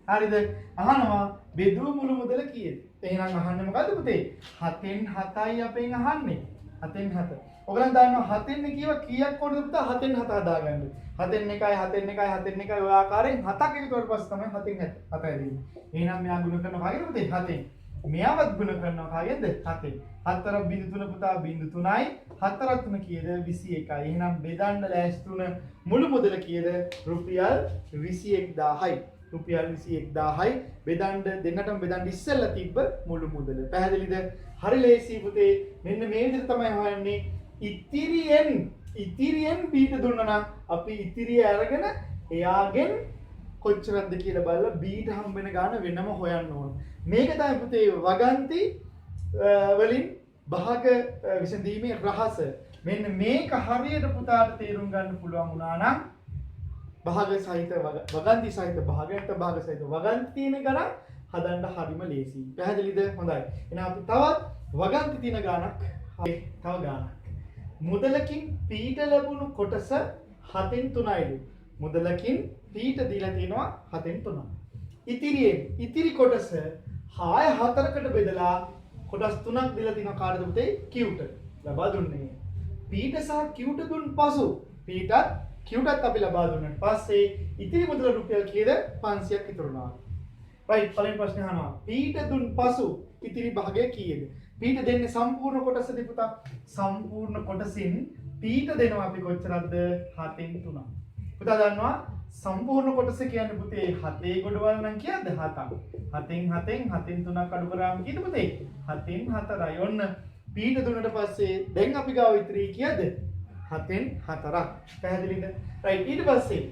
හරිද? අහනවා බෙදුව මුළු මුදල කීයද? එහෙනම් අහන්නේ මොකද්ද පුතේ? 7න් 7යි අපෙන් අහන්නේ. 7න් 7. ඔයගලන් දන්නවා 7න් කීව කීයක් කොටද පුතා? 7න් 7 හදාගන්න. 7න් 1යි 7න් 1යි 7න් 1යි ඔය ආකාරයෙන් 7ක් එකතු කරලා පස්සේ තමයි 7න් 7යි දෙන්නේ. එහෙනම් මෙයා ගුණ කරනවා කාගෙද පුතේ? 7න්. මෙයාවත් ගුණ කරනවා කාගෙන්ද? 7න්. 4ක් බිඳු 3 පුතා බිඳු 3යි. 4ක් 3 කීයද? 21යි. එහෙනම් බෙදන්න ලෑස්ති තුන මුළු මුදල කීයද? රුපියල් 21000යි. රුපියල් 21000යි. බෙදන්න දෙන්නටම බෙදන්න ඉස්සෙල්ලා තිබ්බ මුළු මුදල. පැහැදිලිද? හරි ලේසි පුතේ. මෙන්න මේ විදිහට තමයි හොයන්නේ. ඉතිරියෙන් B ට දුන්නා නම් අපි ඉතිරිය අරගෙන එයාගෙන් කොච්චරද කියලා බලලා B ට හම්බ වෙන ගාන වෙනම හොයන්න ඕන. මේක තමයි පුතේ වගන්ති වලින් භාග විසඳීමේ රහස. මෙන්න මේක හරියට පුතාට තේරුම් ගන්න පුළුවන් වුණා නම් භාග සහිත වගන්ති සහිත භාගයට භාග සහිත වගන්ති තියෙන ගණන් හදන්න හරිම ලේසියි. පැහැදිලිද? හොඳයි. එහෙනම් අපි තවත් වගන්ති තියෙන ගණක් තව ගණක්. මුදලකින් P ට ලැබුණු කොටස 7න් 3යිලු. මුදලකින් P ට දීලා තියෙනවා 7න් 3. ඉතිරි කොටස 4කට බෙදලා කොටස් 3ක් දීලා තියෙනවා කාටද පුතේ? Q ට. ලබා දුන්නේ. P ට සහ Q ට දුන් පසු P ටත් Q ටත් අපි ලබා දුන්නාට පස්සේ ඉතිරි මුදල රුපියල් කීයද? 500ක් ඉතුරු වුණා. රයිට්. පළවෙනි ප්‍රශ්නේ අහනවා. P ට දුන් පසු ඉතිරි භාගය කීයද? P ට දෙන්නේ සම්පූර්ණ කොටසද පුතා? සම්පූර්ණ කොටසින් P ට දෙනවා අපි කොච්චරද? 7න් 3. පුතා දන්නවා සම්පූර්ණ කොටස කියන්නේ පුතේ 7 ගොඩවල් නම් කියද්ද 7ක්. 7න් 3ක් අඩු කරාම කීයද පුතේ? 7න් 4යි. ඔන්න P ට දුන්නට පස්සේ දැන් අපි ගාව ඉතිරි කීයද? 7න් 4ක්. පැහැදිලිද? රයිට්. ඊට පස්සේ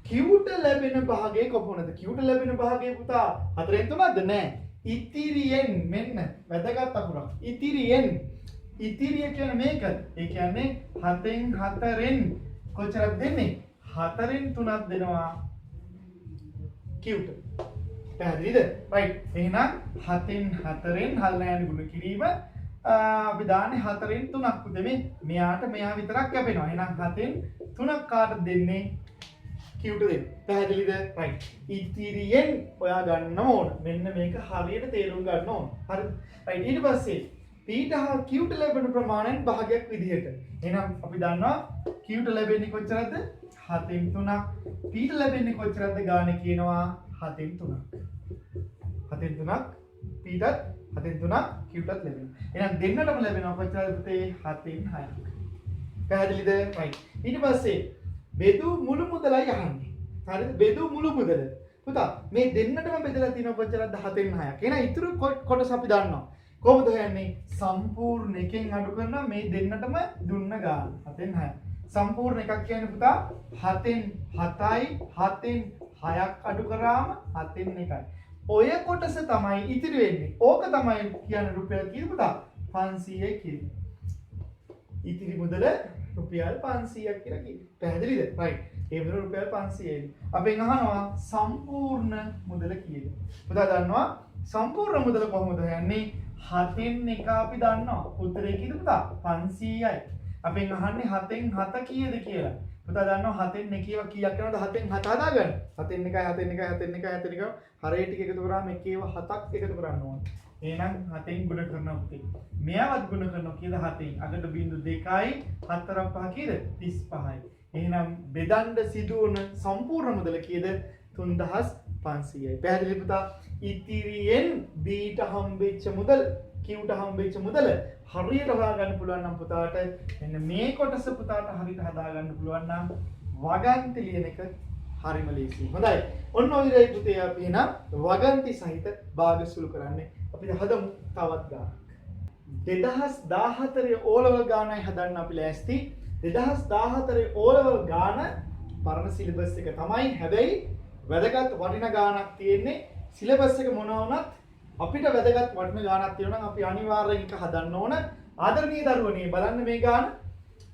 Q ට ලැබෙන භාගය කොපමණද? Q ට ලැබෙන භාගය පුතා 4න් 3ක්ද? නෑ. ඉතිරියෙන් මෙන්න වැදගත් අකුරක්. ඉතිරිය කියන්නේ මේක. ඒ කියන්නේ 7න් 4න් කොච්චරක් දෙන්නේ? 4න් 3ක් දෙනවා Q ට. පැහැදිලිද? රයිට්. එහෙනම් 7න් 4න් හල්නෑන ගුණ කිරීම අපි දාන්නේ 4න් 3ක් පුතේ මේ. මෙයාට මෙයා විතරක් යැපෙනවා. එහෙනම් 7න් 3ක් කාටද දෙන්නේ? Q ට දෙන්න. පැහැදිලිද? රයිට්. ඉතිරියෙන් ඔයා ගන්න ඕන. මෙන්න මේක හරියට තේරුම් ගන්න ඕන. හරිද? රයිට්. ඊට පස්සේ P ට හා Q ට ලැබෙන ප්‍රමාණයෙන් භාගයක් විදිහට. එහෙනම් අපි දන්නවා Q ට ලැබෙන්නේ කොච්චරද? 7න් 3ක්. P ට ලැබෙන්නේ කොච්චරද ගානේ කියනවා? 7න් 3ක්. 7න් 3ක් P ටත් 7න් 3ක් Q ටත් ලැබෙනවා. එහෙනම් දෙන්නටම ලැබෙනවා කොච්චරද පුතේ? 7න් 6ක්. පැහැදිලිද? right. ඊට පස්සේ බෙදූ මුළු මුදලයි අහන්නේ. හරිද? බෙදූ මුළු මුදල. පුතා මේ දෙන්නටම බෙදලා තියෙන කොච්චරද? 7න් 6ක්. එහෙනම් ඉතුරු කොටස අපි දන්නවා. කොහොමද හොයන්නේ? සම්පූර්ණ එකෙන් අඩු කරනවා මේ දෙන්නටම දුන්න ගාන. 7න් 6ක්. සම්පූර්ණ එකක් කියන්නේ පුතා 7න් 7යි 7න් 6ක් අඩු කරාම 7න් 1යි. ඔය කොටස තමයි ඉතිරි වෙන්නේ. ඕක තමයි කියන්නේ රුපියල් කීයද පුතා? 500යි කියන්නේ. ඉතිරි මුදල රුපියල් 500ක් කියලා කියන්නේ. පැහැදිලිද? right. ඒ මුදල රුපියල් 500යි. අපෙන් අහනවා සම්පූර්ණ මුදල කීයද? පුතා දන්නවා සම්පූර්ණ මුදල කොහොමද හොයන්නේ? 7න් 1 අපි දන්නවා. උත්තරේ කීයද පුතා? 500යි. අපෙන් අහන්නේ 7න් 7 කීයද කියලා. පුතා දන්නවා 7න් 1 කීයක් කරනවද? 7න් 7 හදාගන්න. 7න් 1යි 7න් 1යි 7න් 1යි 7න් 1යි හරේ ටික එකතු කරාම එකේව 7ක් එකතු කරන්න ඕනේ. එහෙනම් 7න් ගුණ කරනවා පුතේ. මෙයාවත් ගුණ කරනවා කීයද? 7න්. අගට බිංදු 2යි 4ක් 5 කීයද? 35යි. එහෙනම් බෙදන්න සිදුවන සම්පූර්ණ මුදල කීයද? 3500යි. පැහැදිලි පුතා? ඉතිරියෙන් බීට හම්බෙච්ච මුදල් කිව්ට හම්බෙච්ච මුදල හරියට හොයාගන්න පුළුවන් නම් පුතාට මෙන්න මේ කොටස පුතාට හරියට හදාගන්න පුළුවන් නම් වගන්ති ලියන එක හරිම ලේසියි. හොඳයි. ඔන්න ඔය විදිහයි පුතේ අපි එනම් වගන්ති සහිත භාග සුළු කරන්නේ. අපි හදමු තවත් ගානක්. 2014 O level ගානයි හදන්න අපි ලෑස්ති. 2014 O level ගාන පරණ සිලබස් එක තමයි. හැබැයි වැදගත් වටින ගානක් තියෙන්නේ. සිලබස් එක මොනවා වුණත් අපිට වැදගත් වටින ගානක් තියෙනවා නම් අපි අනිවාර්යෙන් එක හදන්න ඕන. ආදරණීය දරුවනේ බලන්න මේ ගාන.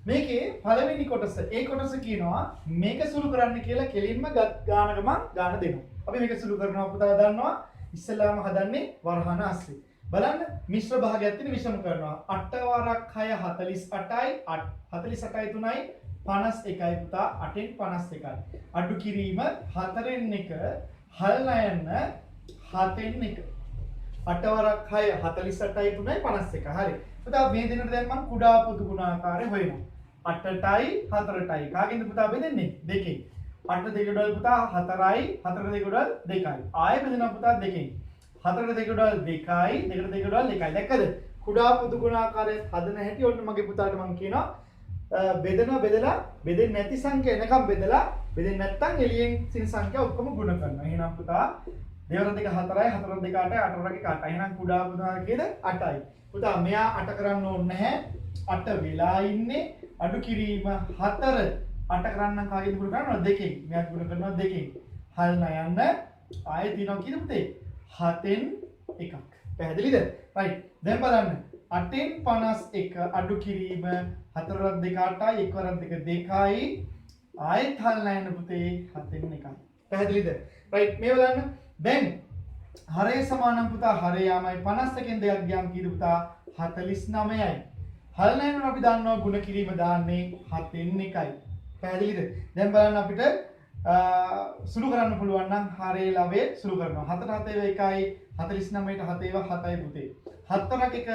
මේකේ පළවෙනි කොටස. ඒ කොටස කියනවා මේක සුළු කරන්න කියලා කෙලින්ම ගානක මම ගාන දෙනවා. අපි මේක සුළු කරනවා පුතා දන්නවා. ඉස්සෙල්ලාම හදන්නේ වරහන ASCII. බලන්න මිශ්‍ර භාගයක් තියෙන විෂම කරනවා. 8 වරක් 6 48යි 48යි 3යි 51යි පුතා 8න් 51යි. අඩු කිරීම 4න් 1 හල් නයන්න 7න් 1. 8 වරක් 6 48යි 3යි 51. හරි. පුතා මේ දෙන්නට දැන් මම කුඩා පොදු ගුණාකාරය හොයනවා. 8ටයි 4ටයි. කාගෙන්ද පුතා බෙදෙන්නේ? දෙකෙන්. 8 දෙක ඩොල් පුතා 4යි 4 දෙක ඩොල් 2යි. ආයෙ බෙදෙනවා පුතා දෙකෙන්. 4 දෙක ඩොල් 2යි 2 දෙක ඩොල් 2යි. දැක්කද? කුඩා පොදු ගුණාකාරය හදන හැටි ඔන්න මගේ පුතාට මම කියනවා බෙදලා බෙදෙන්නේ නැති සංඛ්‍යා එනකම් බෙදලා බෙදෙන්නේ නැත්නම් එළියෙන් සින සංඛ්‍යා ඔක්කොම ගුණ කරනවා. එහෙනම් පුතා දෙවර දෙක 4යි 4 දෙක 8යි 8 වරක 8යි. එහෙනම් කුඩා පුතාගේද 8යි. පුතා මෙයා 8 කරන්න ඕනේ නැහැ. 8 වෙලා ඉන්නේ. අඩු කිරීම 4 8 කරන්න කාගෙන් ගුණ කරනවා? දෙකෙන්. මෙයා ගුණ කරනවා දෙකෙන්. හල් නයන්න ආයෙ තියෙනවා කීයද පුතේ? 7න් 1ක්. පැහැදිලිද? right. දැන් බලන්න 8න් 51 අඩු කිරීම 4 වරක් 2 8යි 1 වරක් 2 2යි ආයෙත් හල් නයන්න පුතේ 7න් 1යි. පැහැදිලිද? right. මේ බලන්න දැන් හරේ සමානම් පුතා හරේ යාමයි 51න් දෙකක් ගියාම කීයද පුතා? 49යි. හල් නයන්න අපි දන්නවා ගුණ කිරීම දාන්නේ 7න් 1යි. පැහැදිලිද? දැන් බලන්න අපිට සුළු කරන්න පුළුවන් නම් හරේ ලවේ සුළු කරනවා. 7 7 1යි 49ට 7 7යි පුතේ. 7 වරක් 1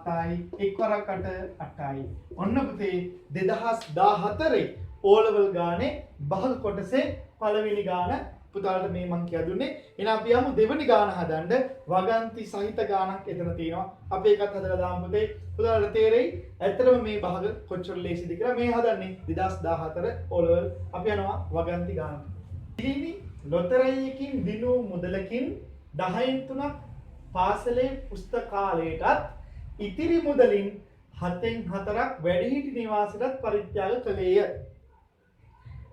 7යි 1 වරක් 8 8යි. ඔන්න පුතේ 2014 O level ගානේ බහල් කොටසේ පළවෙනි ගාන පුතාලට මේ මං කියලා දුන්නේ. එහෙනම් අපි යමු දෙවෙනි ගාන හදන්න. වගන්ති සහිත ගානක් එතන තියෙනවා. අපි ඒකත් හදලා දාමු පුතේ. පුතාලට තේරෙයි ඇත්තටම මේ භාග කොච්චර ලේසිද කියලා. මේ හදන්නේ 2014 O level. අපි යනවා වගන්ති ගානට. ඉතින් ලොතරැයියකින් දිනු මුදලකින් 10න් 3ක් පාසලේ පුස්තකාලයටත් ඉතිරි මුදලින් 7න් 4ක් වැඩිහිටි නිවාසයටත් පරිත්‍යාග කළේය.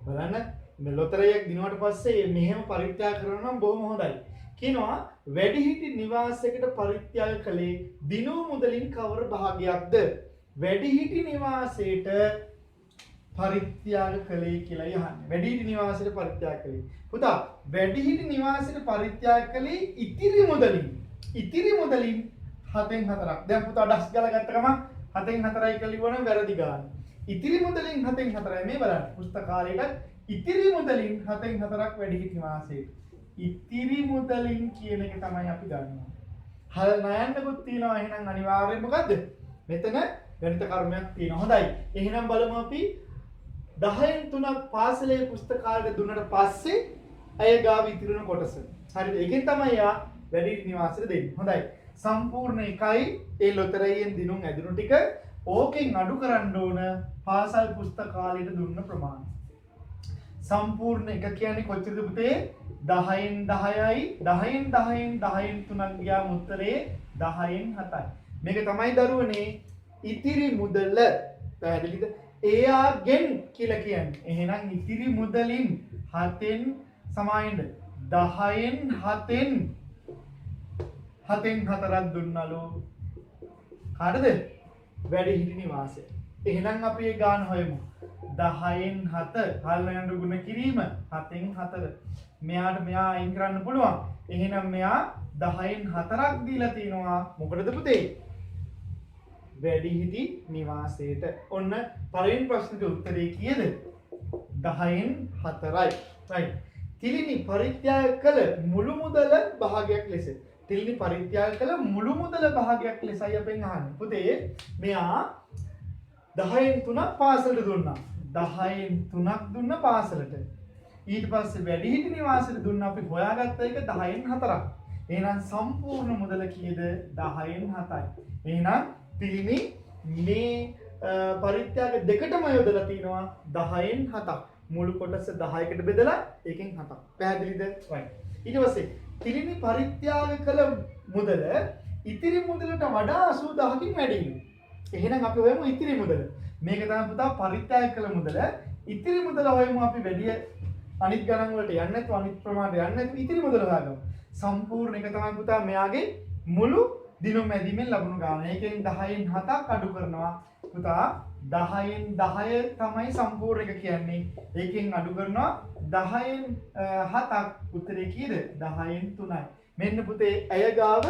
බලන්න මේ ලොතරැයියක් දිනුවට පස්සේ මෙහෙම පරිත්‍යාග කරනවා නම් බොහොම හොඳයි. කියනවා වැඩිහිටි නිවාසයකට පරිත්‍යාග කළේ දිනු මුදලින් කවර භාගයක්ද? වැඩිහිටි නිවාසයට පරිත්‍යාග කළේ කියලා යහන්නේ. වැඩිහිටි නිවාසයට පරිත්‍යාග කළේ. පුතා වැඩිහිටි නිවාසයට පරිත්‍යාග කළේ ඉතිරි මුදලින් 7න් 4ක්. දැන් පුතා ඩස් ගාලා ගත්ත ගමන් 7න් 4යි කියලා ලියවනම් වැරදි ගන්න. ඉතිරි මුදලින් 7න් 4යි මේ බලන්න. පුස්තකාලයට ඉතිරි මුදලින් 7න් 4ක් වැඩිහිටි නිවාසයට. ඉතිරි මුදලින් කියන එක තමයි අපි ගන්නවා. හල් නයන්නකුත් තියෙනවා. එහෙනම් අනිවාර්යයෙන් මොකද්ද? මෙතන ගණිත කර්මයක් තියෙනවා. හොඳයි. එහෙනම් බලමු අපි 10න් 3ක් පාසලේ පුස්තකාලයට දුන්නට පස්සේ අය ගාව ඉතිරින කොටස. හරිද? ඒකෙන් තමයි යා වැඩිහිටි නිවාසෙට දෙන්නේ. හොඳයි. සම්පූර්ණ එකයි ඒ ලොතරැයියෙන් දිනුම් ඇදුණු ටික ඕකෙන් අඩු කරන්න ඕන පාසල් පුස්තකාලයට දුන්න ප්‍රමාණය. සම්පූර්ණ එක කියන්නේ කොච්චරද පුතේ? 10න් 10යි 10න් 10න් 10න් 3ක් ගියාම උත්තරේ 10න් 7යි. මේක තමයි දරුවනේ ඉතිරි මුදල. පැහැදිලිද? එයාගෙන් කියලා කියන්නේ. එහෙනම් ඉතිරි මුදලින් 7න් සමායින්ද 10න් 7න් 4ක් දුන්නලු. කාටද? වැඩිහිටි නිවාසය. එහෙනම් අපි ඒ ගාන හොයමු. 10න් 7 හල්ලයන්ට ගුණ කිරීම 7න් 4. මෙයාට මෙයා අයින් කරන්න පුළුවන්. එහෙනම් මෙයා 10න් 4ක් දීලා තිනවා. මොකටද පුතේ? වැඩිහිටි නිවාසයට. ඔන්න පළවෙනි ප්‍රශ්නෙට උත්තරේ කීයද? 10න් 4යි. right. තිලිනි පරිත්‍යාග කළ මුළු මුදල භාගයක් ලෙස. තිලිනි පරිත්‍යාග කළ මුළු මුදල භාගයක් ලෙසයි අපෙන් අහන්නේ. පුතේ මෙයා 10න් 3ක් පාසලට දුන්නා. 10න් 3ක් දුන්න පාසලට. ඊට පස්සේ වැඩිහිටි නිවාසෙට දුන්න අපි හොයාගත්ත එක 10න් 4ක්. එහෙනම් සම්පූර්ණ මුදල කීයද? 10න් 7යි. එහෙනම් පිළිමි මේ පරිත්‍යාග දෙකටම යොදලා තිනවා 10න් 7ක්. මුළු කොටස 10කට බෙදලා ඒකෙන් 7ක්. පැහැදිලිද? right. ඊට පස්සේ පිළිමි පරිත්‍යාග කළ මුදල ඉතිරි මුදලට වඩා 80000කින් වැඩිලු. එහෙනම් අපි හොයමු ඉතිරි මුදල. මේක තමයි පුතා පරිත්‍යාග කළ මුදල. ඉතිරි මුදල හොයමු අපි වැඩි අනිත් ගණන් වලට යන්නේ නැතුව අනිත් ප්‍රමාණයට යන්නේ නැතුව ඉතිරි මුදල හොයාගමු. සම්පූර්ණ එක තමයි පුතා මෙයාගේ මුළු දිනුම් මැදීමෙන් ලැබුණු ගාණ. ඒකෙන් 10න් 7ක් අඩු කරනවා. පුතා 10න් 10 තමයි සම්පූර්ණ එක කියන්නේ. ඒකෙන් අඩු කරනවා 10න් 7ක්. උත්තරේ කීයද? 10න් 3යි. මෙන්න පුතේ ඇය ගාව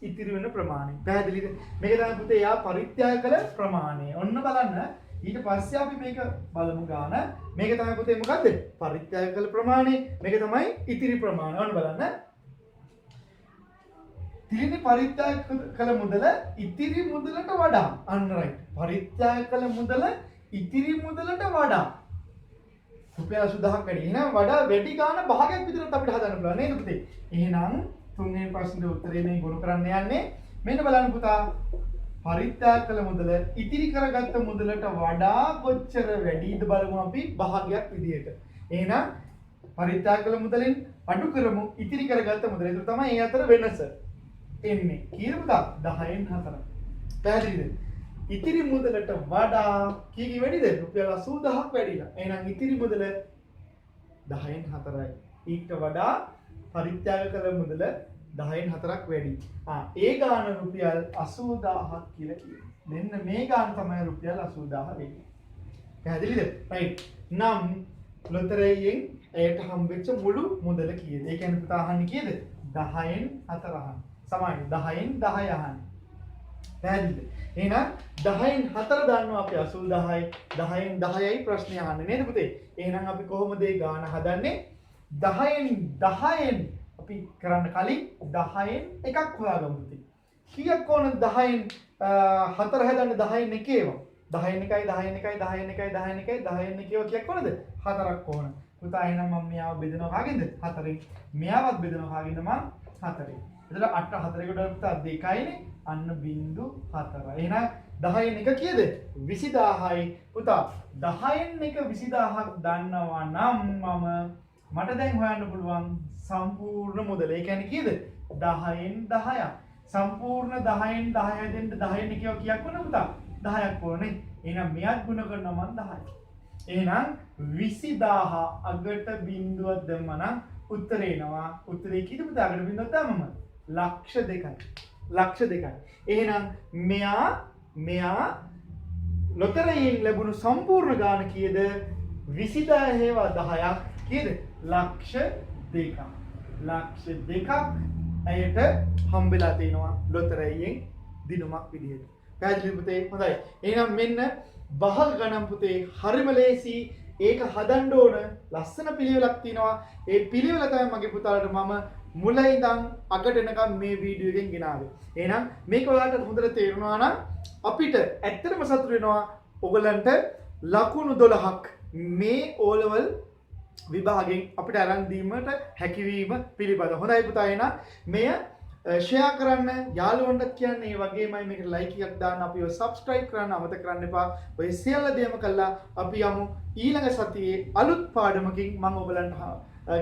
ඉතිරි වෙන ප්‍රමාණය. පැහැදිලිද? මේක තමයි පුතේ යා පරිත්‍යාග කළ ප්‍රමාණය. ඔන්න බලන්න. ඊට පස්සේ අපි මේක බලමු ගාන. මේක තමයි පුතේ මොකද්ද? පරිත්‍යාග කළ ප්‍රමාණය. මේක තමයි ඉතිරි ප්‍රමාණය. ඔන්න බලන්න. තිලිනි පරිත්‍යාග කළ මුදල ඉතිරි මුදලට වඩා. අන්න right. පරිත්‍යාග කළ මුදල ඉතිරි මුදලට වඩා. රුපියල් 80000ක් වැඩි. එහෙනම් වඩා වැඩි ගාන භාගයක් විතරත් අපිට හදන්න පුළුවන් නේද පුතේ? එහෙනම් තුන්වෙනි ප්‍රශ්නේ උත්තරේ මේ ගොනු කරන්න යන්නේ. මෙන්න බලන්න පුතා. පරිත්‍යාග කළ මුදල ඉතිරි කරගත්ත මුදලට වඩා කොච්චර වැඩිද බලමු අපි භාගයක් විදියට. එහෙනම් පරිත්‍යාග කළ මුදලෙන් අඩු කරමු ඉතිරි කරගත්ත මුදල. ඒක තමයි ඒ අතර වෙනස. එන්නේ කීයද පුතා? 10න් 4. පැහැදිලිද? ඉතිරි මුදලට වඩා කීකී වැඩිද? රුපියල් 80000ක් වැඩිලා. එහෙනම් ඉතිරි මුදල 10න් 4යි. ඊට වඩා පරිත්‍යාග කළ මුදල 10න් 4ක් වැඩි. ඒ ගාන රුපියල් 80000ක් කියලා කියනවා. මෙන්න මේ ගාන තමයි රුපියල් 80000 වෙන්නේ. පැහැදිලිද? right. නම් ලොතරැයියෙන් එයට හම්බෙච්ච මුළු මුදල කීයද? ඒ කියන්නේ පුතා අහන්නේ කීයද? 10න් 4 අහන්නේ. සමානයි 10න් 10 අහන්නේ. පැහැදිලිද? එහෙනම් 10න් 4 දන්නවා අපි 80000යි. 10න් 10යි ප්‍රශ්නේ අහන්නේ නේද පුතේ? එහෙනම් අපි කොහොමද මේ ගාන හදන්නේ? 10න් 10න් අපි කරන්න කලින් 10න් එකක් හොයාගමු පුතේ. කීයක් ඕනද 10න් 4 හදන්න 10න් එකේව? 10න් 1යි 10න් 1යි 10න් 1යි 10න් 1යි 10න් එකේව කීයක් ඕනද? 4ක් ඕන. පුතා එහෙනම් මම මෙයාව බෙදනවා කාගෙන්ද? 4න්. මෙයාවත් බෙදනවා කාගෙන්ද මම? 4න්. එතකොට 8 4කට පුතා 2යිනේ. අන්න බිංදු 4. එහෙනම් 10න් එක කීයද? 20000යි. පුතා 10න් එක 20000ක් දන්නවා නම් මට දැන් හොයන්න පුළුවන් සම්පූර්ණ මුදල. ඒ කියන්නේ කීයද? 10න් 10ක්. සම්පූර්ණ 10න් 10 දෙන්න 10න් එකව කීයක් වුණා පුතා? 10ක් ඕනේ. එහෙනම් මෙයත් ගුණ කරනවා මම 10යි. එහෙනම් 20000 අගට බිංදුවක් දැම්මනම් උත්තරේ එනවා. උත්තරේ කීයද පුතා? අගට බිංදුවක් දැම්මම ලක්ෂ 2යි. ලක්ෂ 2යි. එහෙනම් මෙයා ලොතරැයියෙන් ලැබුණු සම්පූර්ණ ගාන කීයද? 20000 හේවා 10ක් කීයද? ලක්ෂ 2ක්. ලක්ෂ 2ක් ඇයට හම්බෙලා තිනවා ලොතරැයියෙන් දිනුමක් විදිහට. පැහැදිලිද පුතේ? හොඳයි. එහෙනම් මෙන්න භාග ගණන් පුතේ හරිම ලේසි. ඒක හදන්න ඕන ලස්සන පිළිවෙලක් තියෙනවා. ඒ පිළිවෙල තමයි මගේ පුතාලට මම මුල ඉඳන් අගට එනකම් මේ වීඩියෝ එකෙන් ගෙනාවේ. එහෙනම් මේක ඔයාලට හොඳට තේරුණා නම් අපිට ඇත්තටම සතුටු වෙනවා. ඔයගලන්ට ලකුණු 12ක් මේ O level විභාගයෙන් අපිට අරන් දීමට හැකියවීම පිළිබඳ. හොඳයි පුතා. එහෙනම් මෙය ෂෙයා කරන්න යාළුවන්ටත් කියන්න ඒ වගේමයි මේකට ලයික් එකක් දාන්න අපිව සබ්ස්ක්‍රයිබ් කරන්න අමතක කරන්න එපා. ඔය සියල්ල දේම කළා අපි යමු ඊළඟ සතියේ අලුත් පාඩමකින් මම ඔයගලන්ට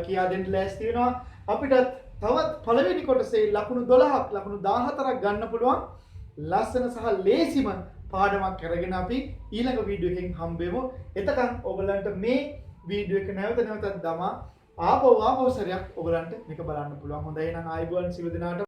කියා දෙන්න ලෑස්ති වෙනවා. අපිට තවත් පළවෙනි කොටසේ ලකුණු 12ක් ලකුණු 14ක් ගන්න පුළුවන් ලස්සන සහ ලේසිම පාඩමක් අරගෙන අපි ඊළඟ වීඩියෝ එකකින් හම්බෙමු. එතකන් ඔයගලන්ට මේ වීඩියෝ එක නැවතත් දමා ආපහු සැරයක් ඔයගලන්ට මේක බලන්න පුළුවන්. හොඳයි එහෙනම් ආයුබෝවන් සියලු දෙනාට.